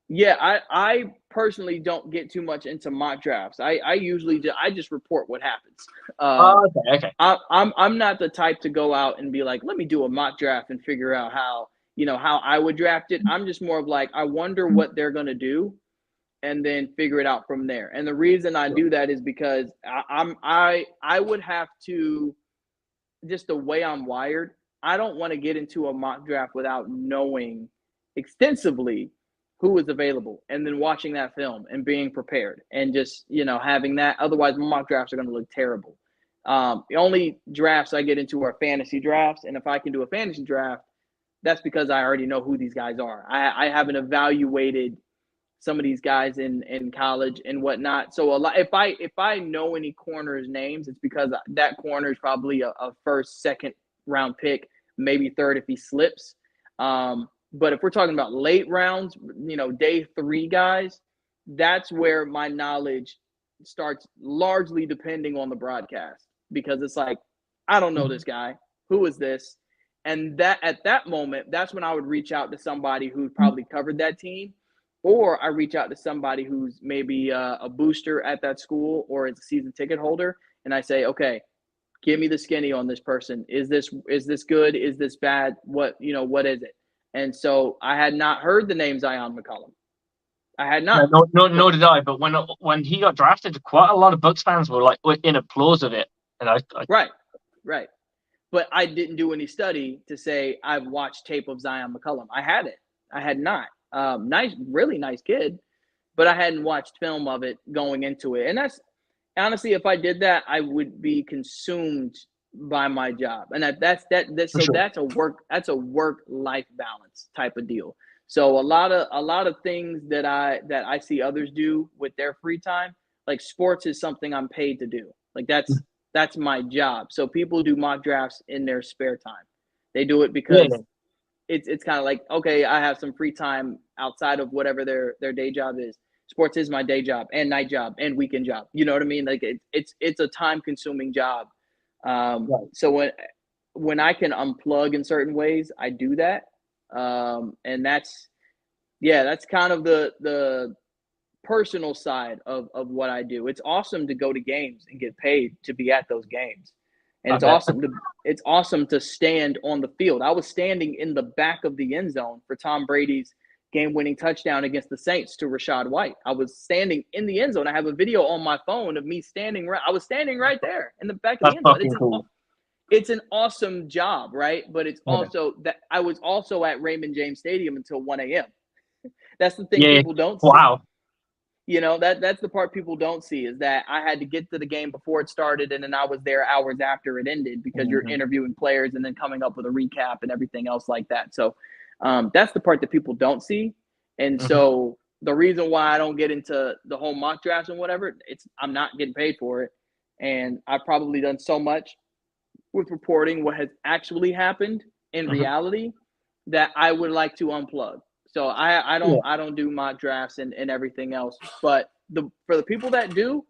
[SPEAKER 2] Yeah, I personally don't get too much into mock drafts. I usually I just report what happens.
[SPEAKER 3] Okay.
[SPEAKER 2] I'm not the type to go out and be like, let me do a mock draft and figure out how I would draft it. I'm just more of like, I wonder what they're gonna do, and then figure it out from there. And the reason I do that is because I would have to, just the way I'm wired, I don't want to get into a mock draft without knowing extensively who is available, and then watching that film and being prepared and just, having that. Otherwise, my mock drafts are going to look terrible. The only drafts I get into are fantasy drafts. And if I can do a fantasy draft, that's because I already know who these guys are. I haven't evaluated some of these guys in college and whatnot. So if I know any corners' names, it's because that corner is probably a first, second round pick, maybe third if he slips. But if we're talking about late rounds, day 3 guys, that's where my knowledge starts largely depending on the broadcast, because it's like, I don't know this guy. Who is this? And that at that moment, that's when I would reach out to somebody who probably covered that team, or I reach out to somebody who's maybe a booster at that school or is a season ticket holder, and I say, okay, give me the skinny on this person. Is this good? Is this bad? What is it? And so I had not heard the name Zion McCollum. I had not.
[SPEAKER 3] No, did I. But when he got drafted, quite a lot of Bucs fans were in applause of it. And I
[SPEAKER 2] Right. But I didn't do any study to say I've watched tape of Zion McCollum. I had not. Really nice kid, but I hadn't watched film of it going into it. And that's honestly, if I did that, I would be consumed by my job. And that's a work-life balance type of deal. So a lot of things that I see others do with their free time, like sports is something I'm paid to do. Like that's my job. So people do mock drafts in their spare time. They do it because it's kind of like, okay, I have some free time outside of whatever their day job is. Sports is my day job and night job and weekend job. You know what I mean? Like it's a time consuming job. So when I can unplug in certain ways, I do that. And that's kind of the personal side of what I do. It's awesome to go to games and get paid to be at those games. And it's awesome to stand on the field. I was standing in the back of the end zone for Tom Brady's game-winning touchdown against the Saints to Rachaad White. I was standing in the end zone. I have a video on my phone of me standing right. I was standing right there in the back of the end zone. It's an awesome job, right? But it's also that I was also at Raymond James Stadium until 1 a.m. That's the thing people don't see.
[SPEAKER 3] Wow.
[SPEAKER 2] That's the part people don't see, is that I had to get to the game before it started, and then I was there hours after it ended, because you're interviewing players and then coming up with a recap and everything else like that. So that's the part that people don't see. And so the reason why I don't get into the whole mock drafts and whatever, I'm not getting paid for it. and I've probably done so much with reporting what has actually happened in reality that I would like to unplug. So I don't do mock drafts and everything else. But for the people that do,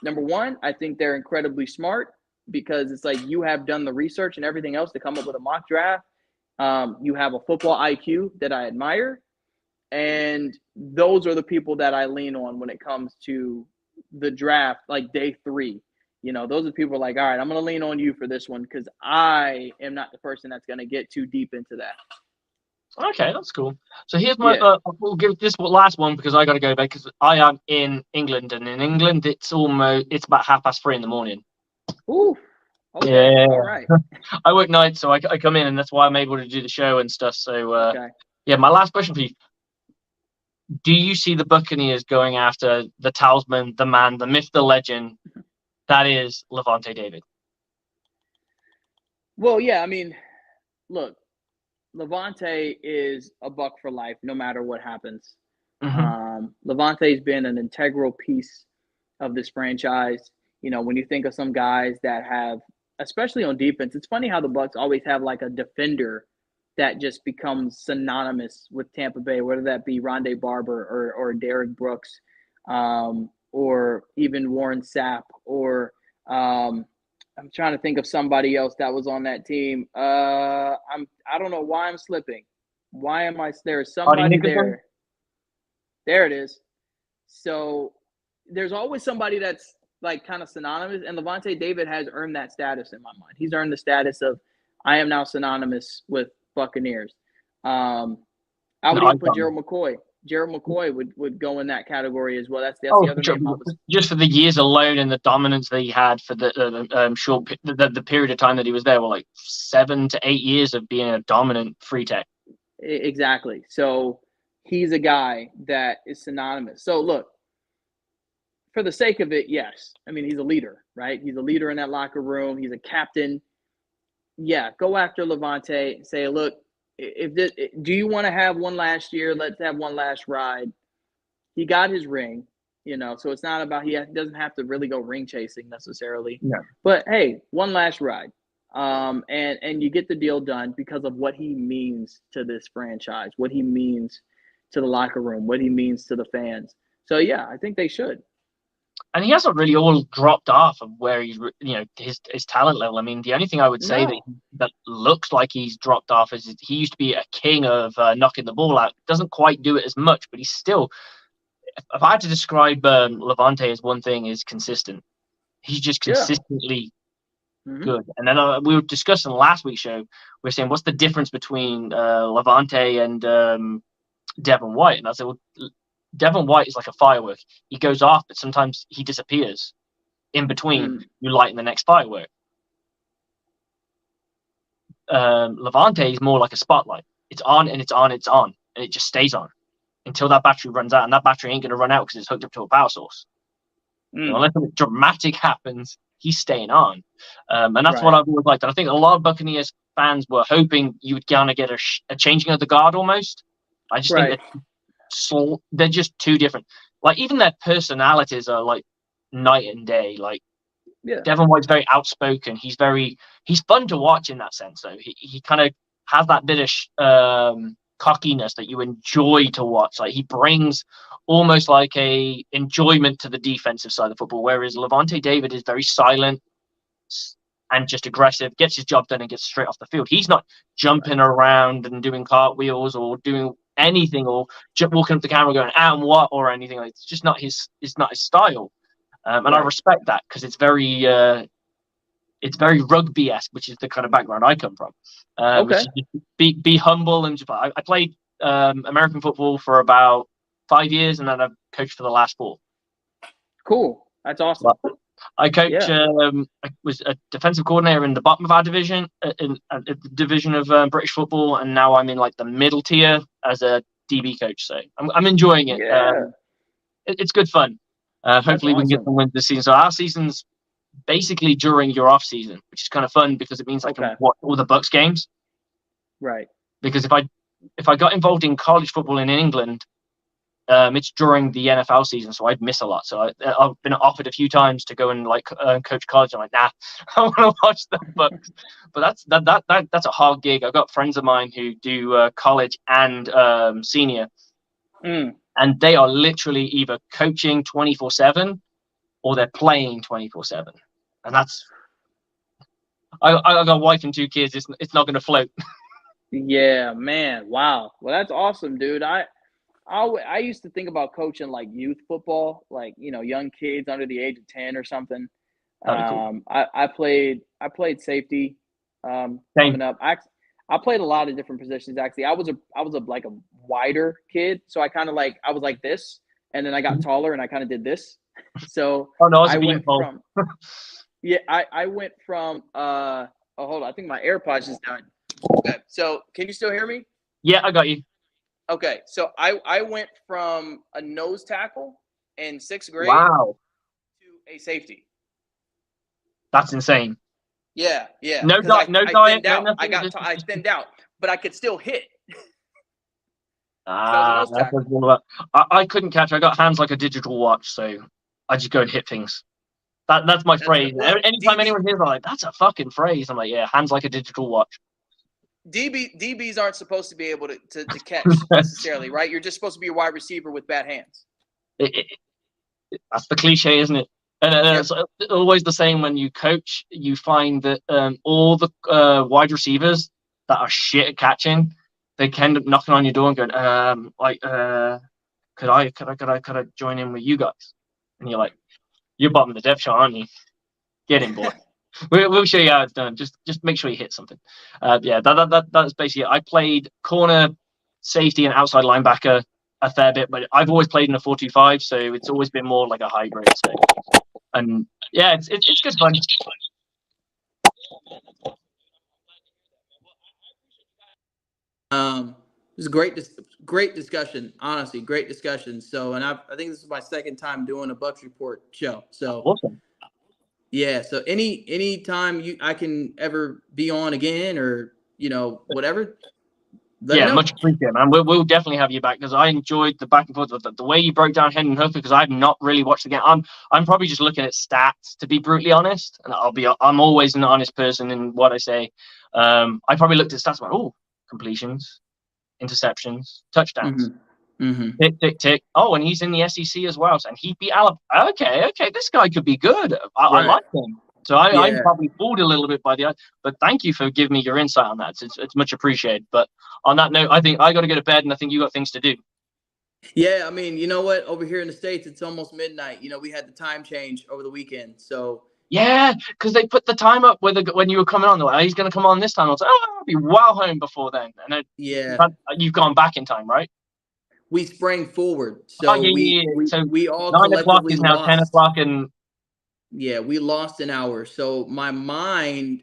[SPEAKER 2] number one, I think they're incredibly smart because it's like you have done the research and everything else to come up with a mock draft. You have a football IQ that I admire. And those are the people that I lean on when it comes to the draft, like day 3. Those are people like, all right, I'm going to lean on you for this one because I am not the person that's going to get too deep into that.
[SPEAKER 3] Okay, that's cool. So here's my. We'll give this last one because I got to go back because I am in England, and in England it's about 3:30 in the morning.
[SPEAKER 2] Ooh. Okay.
[SPEAKER 3] Yeah.
[SPEAKER 2] All right.
[SPEAKER 3] I work nights, so I come in, and that's why I'm able to do the show and stuff. So
[SPEAKER 2] okay.
[SPEAKER 3] Yeah, my last question for you: do you see the Buccaneers going after the talisman, the man, the myth, the legend? That is Lavonte David.
[SPEAKER 2] Well, yeah. I mean, look. Lavonte is a Buck for life, no matter what happens. Lavante's been an integral piece of this franchise. When you think of some guys that have, especially on defense, it's funny how the Bucs always have like a defender that just becomes synonymous with Tampa Bay, whether that be Rondé Barber or Derek Brooks, or even Warren Sapp, or I'm trying to think of somebody else that was on that team. I don't know why I'm slipping. Why am I? There's somebody there. There it is. So there's always somebody that's like kind of synonymous, and Lavonte David has earned that status in my mind. He's earned the status of I am now synonymous with Buccaneers. I would even put Gerald McCoy. Gerald McCoy would go in that category as well. That's the other name.
[SPEAKER 3] Just for the years alone and the dominance that he had for the period of time that he was there, like 7 to 8 years of being a dominant free tech.
[SPEAKER 2] Exactly. So he's a guy that is synonymous. So look, for the sake of it, yes. I mean, he's a leader, right? He's a leader in that locker room. He's a captain. Yeah, go after Lavonte and say, look, do you want to have one last year? Let's have one last ride. He got his ring, so it's not about he doesn't have to really go ring chasing necessarily.
[SPEAKER 3] Yeah.
[SPEAKER 2] But hey, one last ride, and you get the deal done because of what he means to this franchise, what he means to the locker room, what he means to the fans. So yeah, I think they should.
[SPEAKER 3] And he hasn't really all dropped off of where he's, his talent level. I mean, the only thing I would say that looks like he's dropped off is he used to be a king of knocking the ball out. Doesn't quite do it as much, but he's still. If I had to describe Lavonte as one thing, is consistent. He's just consistently good. And then we were discussing last week's show. We were saying, what's the difference between Lavonte and Devin White? And I said, well, Devin White is like a firework. He goes off, but sometimes he disappears. In between, you light the next firework. Lavonte is more like a spotlight. It's on and it's on, it's on, and it just stays on until that battery runs out. And that battery ain't going to run out because it's hooked up to a power source. Unless something dramatic happens, he's staying on. And that's what I've always liked. And I think a lot of Buccaneers fans were hoping you would kind of get a changing of the guard almost. I just think that they're just too different. Like even their personalities are like night and day. Like Devin White's very outspoken. He's fun to watch in that sense though. He kind of has that bit of cockiness that you enjoy to watch. Like he brings almost like a enjoyment to the defensive side of football, whereas Lavonte David is very silent and just aggressive, gets his job done and gets straight off the field. He's not jumping around and doing cartwheels or doing anything or walking up the camera going and what or anything. Like it's just not his style. And I respect that because it's very rugby-esque, which is the kind of background I come from. Which is be humble and I played American football for about 5 years and then I've coached for the last 4.
[SPEAKER 2] Cool. That's awesome.
[SPEAKER 3] I coach. I was a defensive coordinator in the bottom of our division, in the division of British football, and now I'm in like the middle tier as a DB coach. So I'm enjoying it.
[SPEAKER 2] Yeah.
[SPEAKER 3] It's good fun. Hopefully we can get some wins this season. So our season's basically during your off season, which is kind of fun because it means I can watch all the Bucs games.
[SPEAKER 2] Right.
[SPEAKER 3] Because if I got involved in college football in England, it's during the NFL season, so I'd miss a lot. So I've been offered a few times to go and like coach college. I'm like, nah, I want to watch the Bucs. But that's a hard gig. I've got friends of mine who do college and senior, and they are literally either coaching 24/7 or they're playing 24/7, and that's. I got a wife and 2 kids. It's not going to float.
[SPEAKER 2] Yeah, man. Wow. Well, that's awesome, dude. I used to think about coaching like youth football, like, you know, young kids under the age of 10 or something.
[SPEAKER 3] That'd be cool.
[SPEAKER 2] I played safety
[SPEAKER 3] Same.
[SPEAKER 2] coming up. I played a lot of different positions actually. I was a like a wider kid, so I kind of like I was like this, and then I got taller and I kind of did this. So
[SPEAKER 3] Oh no, I was
[SPEAKER 2] I
[SPEAKER 3] a
[SPEAKER 2] went
[SPEAKER 3] beanpole.
[SPEAKER 2] from yeah, I went from oh hold on, I think my AirPods just died. Okay, so can you still hear me?
[SPEAKER 3] Yeah, I got you.
[SPEAKER 2] Okay, so I went from a nose tackle in 6th grade
[SPEAKER 3] Wow,
[SPEAKER 2] to a safety.
[SPEAKER 3] that's insane.
[SPEAKER 2] Yeah.
[SPEAKER 3] No
[SPEAKER 2] 'Cause I
[SPEAKER 3] diet,
[SPEAKER 2] thinned
[SPEAKER 3] no
[SPEAKER 2] out.
[SPEAKER 3] nothing.
[SPEAKER 2] I thinned out, but I could still hit.
[SPEAKER 3] That's
[SPEAKER 2] nose tackle.
[SPEAKER 3] all about. I couldn't catch. I got hands like a digital watch, so I just go and hit things. That's my phrase.
[SPEAKER 2] Well,
[SPEAKER 3] Anytime anyone hears, like, that's a fucking phrase, I'm like, yeah, hands like a digital watch.
[SPEAKER 2] DBs aren't supposed to be able to catch necessarily, right? You're just supposed to be a wide receiver with bad hands.
[SPEAKER 3] That's the cliche, isn't it? And
[SPEAKER 2] Yep.
[SPEAKER 3] it's always the same when you coach. You find that all the wide receivers that are shit at catching, they end up knocking on your door and going, could I join in with you guys? And you're like, you're bottom of the depth chart, aren't you? Get in, boy. We'll show you how it's done. Just make sure you hit something. Yeah, that's basically it. I played corner, safety, and outside linebacker a fair bit, but I've always played in a 4-2-5, so it's always been more like a hybrid. So, and yeah, it's good fun.
[SPEAKER 2] It was a great discussion. Honestly, great discussion. So, and I think this is my second time doing a Bucs Report show. So
[SPEAKER 3] Awesome.
[SPEAKER 2] Yeah. So any time I can ever be on again, or whatever. Let me know.
[SPEAKER 3] Much appreciated, man. We'll definitely have you back because I enjoyed the back and forth, the way you broke down Hendon Hooker, because I've not really watched the game. I'm probably just looking at stats, to be brutally honest, and I'm always an honest person in what I say. I probably looked at stats like, oh, completions, interceptions, touchdowns. Tick, tick, tick. Oh, and he's in the SEC as well, and he beat Alabama. Okay, this guy could be good. I like him. So I probably fooled a little bit by the, but thank you for giving me your insight on that. It's much appreciated. But on that note, I think I got to go to bed, and I think you got things to do.
[SPEAKER 2] Yeah, I mean, you know what? Over here in the States, it's almost midnight. We had the time change over the weekend, so.
[SPEAKER 3] Yeah, because they put the time up when you were coming on. They're like, oh, he's going to come on this time. I was like, oh, I'll be well home before then. And you've gone back in time, right?
[SPEAKER 2] We sprang forward, so we all
[SPEAKER 3] 9 o'clock is now
[SPEAKER 2] lost.
[SPEAKER 3] 10 o'clock, and
[SPEAKER 2] yeah, we lost an hour. So my mind,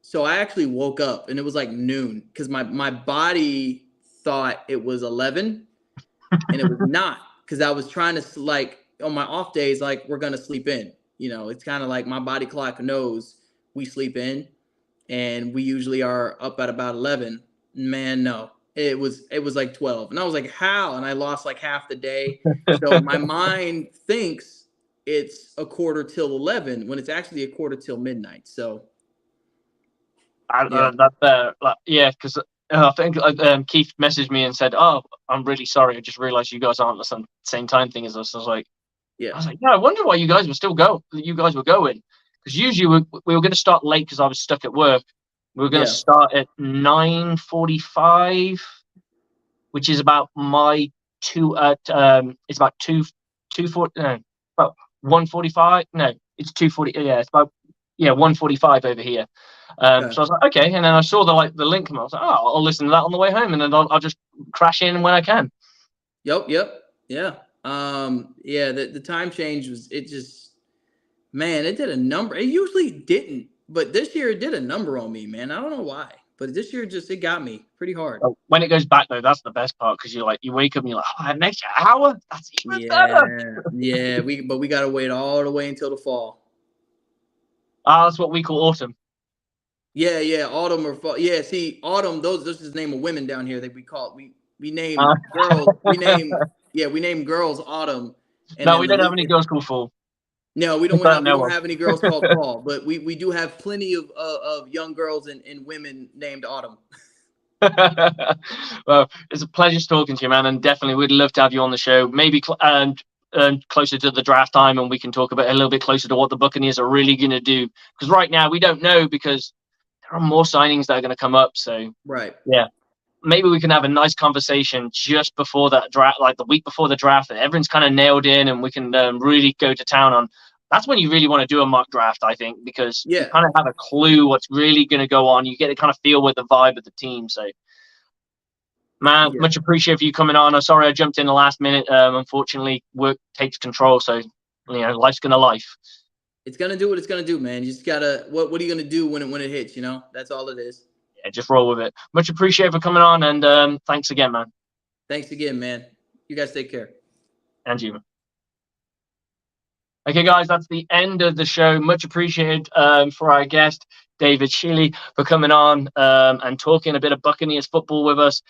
[SPEAKER 2] so I actually woke up and it was like noon because my body thought it was 11, and it was not, because I was trying to, like, on my off days, like, we're gonna sleep in. It's kind of like my body clock knows we sleep in, and we usually are up at about 11. Man, no. It was like 12. And I was like, how? And I lost like half the day. So my mind thinks it's a quarter till 11 when it's actually a quarter till midnight. So
[SPEAKER 3] because I think Keith messaged me and said, oh, I'm really sorry. I just realized you guys aren't the same time thing as us. I was like, yeah, I wonder why you guys were still going. Because usually we were going to start late because I was stuck at work. We were going to start at 9:45, which is about my it's about 2:40. No, about 1:45. No, it's 2:40. Yeah, it's about 1:45 over here. So I was like, okay, and then I saw the link come. I was like, oh, I'll listen to that on the way home, and then I'll just crash in when I can.
[SPEAKER 2] Yep, yeah. The time change it did a number. It usually didn't, but this year it did a number on me, man. I don't know why, but this year it got me pretty hard.
[SPEAKER 3] When it goes back though, that's the best part, because you wake up and you're like, oh, an extra hour, that's even better.
[SPEAKER 2] Yeah, we got to wait all the way until the fall.
[SPEAKER 3] That's what we call autumn.
[SPEAKER 2] Yeah, autumn or fall. Yeah, see, autumn, those is the name of women down here that we call it. We name girls, we name Yeah, we named girls Autumn, and
[SPEAKER 3] No,
[SPEAKER 2] then
[SPEAKER 3] we
[SPEAKER 2] the
[SPEAKER 3] don't have
[SPEAKER 2] lead.
[SPEAKER 3] any girls called Fall.
[SPEAKER 2] No, we
[SPEAKER 3] I
[SPEAKER 2] don't
[SPEAKER 3] don't
[SPEAKER 2] have we
[SPEAKER 3] know
[SPEAKER 2] don't
[SPEAKER 3] of.
[SPEAKER 2] have any girls called Fall, but we do have plenty of young girls and women named Autumn.
[SPEAKER 3] Well, it's a pleasure talking to you, man, and definitely we'd love to have you on the show. Maybe closer to the draft time, and we can talk about a little bit closer to what the Buccaneers are really going to do. Because right now we don't know, because there are more signings that are going to come up. So
[SPEAKER 2] Right.
[SPEAKER 3] yeah, maybe we can have a nice conversation just before that draft, like the week before the draft, and everyone's kind of nailed in, and we can really go to town on. That's when you really want to do a mock draft, I think, because you
[SPEAKER 2] Yeah.
[SPEAKER 3] kind of have a clue what's really going to go on. You get to kind of feel with the vibe of the team. So, man,
[SPEAKER 2] Yeah.
[SPEAKER 3] much appreciate for you coming on. I'm sorry I jumped in the last minute. Unfortunately, work takes control, so life's gonna life.
[SPEAKER 2] It's gonna do what it's gonna do, man. You just gotta what are you gonna do when it hits, you know? That's all it is.
[SPEAKER 3] Yeah, just roll with it. Much appreciate for coming on, and thanks again, man.
[SPEAKER 2] Thanks again, man. You guys take care.
[SPEAKER 3] And you. Okay, guys, that's the end of the show. Much appreciated for our guest, David Shiley, for coming on and talking a bit of Buccaneers football with us.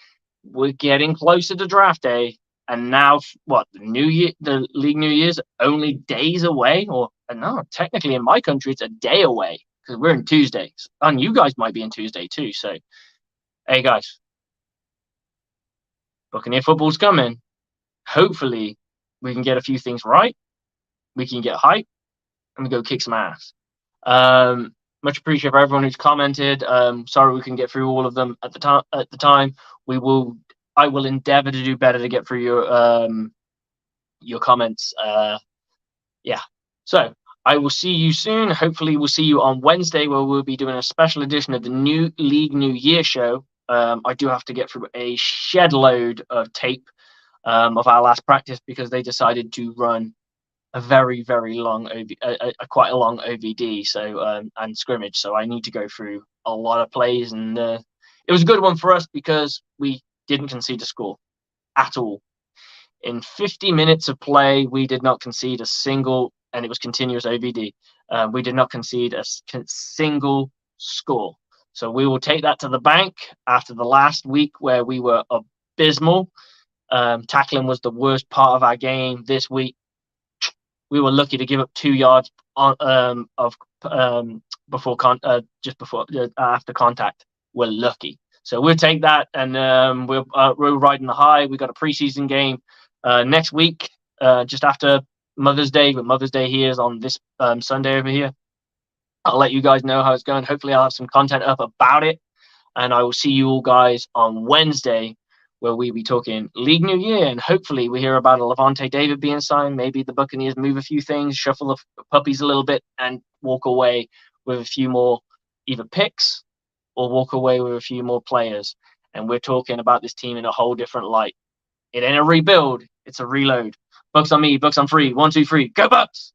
[SPEAKER 3] We're getting closer to draft day, and now the league New Year's only days away, or no, technically in my country it's a day away because we're in Tuesdays, and you guys might be in Tuesday too. So, hey guys, Buccaneer football's coming. Hopefully, we can get a few things right. We can get hype and we go kick some ass. Much appreciated for everyone who's commented. Sorry we couldn't get through all of them at the time. I will endeavor to do better to get through your comments. Yeah. So I will see you soon. Hopefully we'll see you on Wednesday, where we'll be doing a special edition of the New League New Year show. I do have to get through a shed load of tape of our last practice, because they decided to run a very, very long quite a long OVD, so and scrimmage. So I need to go through a lot of plays, and it was a good one for us because we didn't concede a score at all. In 50 minutes of play, we did not concede a single, and it was continuous OVD. We did not concede a single score. So we will take that to the bank after the last week where we were abysmal. Tackling was the worst part of our game. This week, we were lucky to give up 2 yards after contact. We're lucky, so we'll take that, and we're riding the high. We got a preseason game next week, just after Mother's Day. But Mother's Day here is on this Sunday over here. I'll let you guys know how it's going. Hopefully, I'll have some content up about it, and I will see you all guys on Wednesday, where we be talking League New Year, and hopefully we hear about a Levante David being signed. Maybe the Buccaneers move a few things, shuffle the puppies a little bit, and walk away with a few more either picks or walk away with a few more players. And we're talking about this team in a whole different light. It ain't a rebuild, it's a reload. Bucks on me, Bucks on free. 1, 2, 3, go Bucks!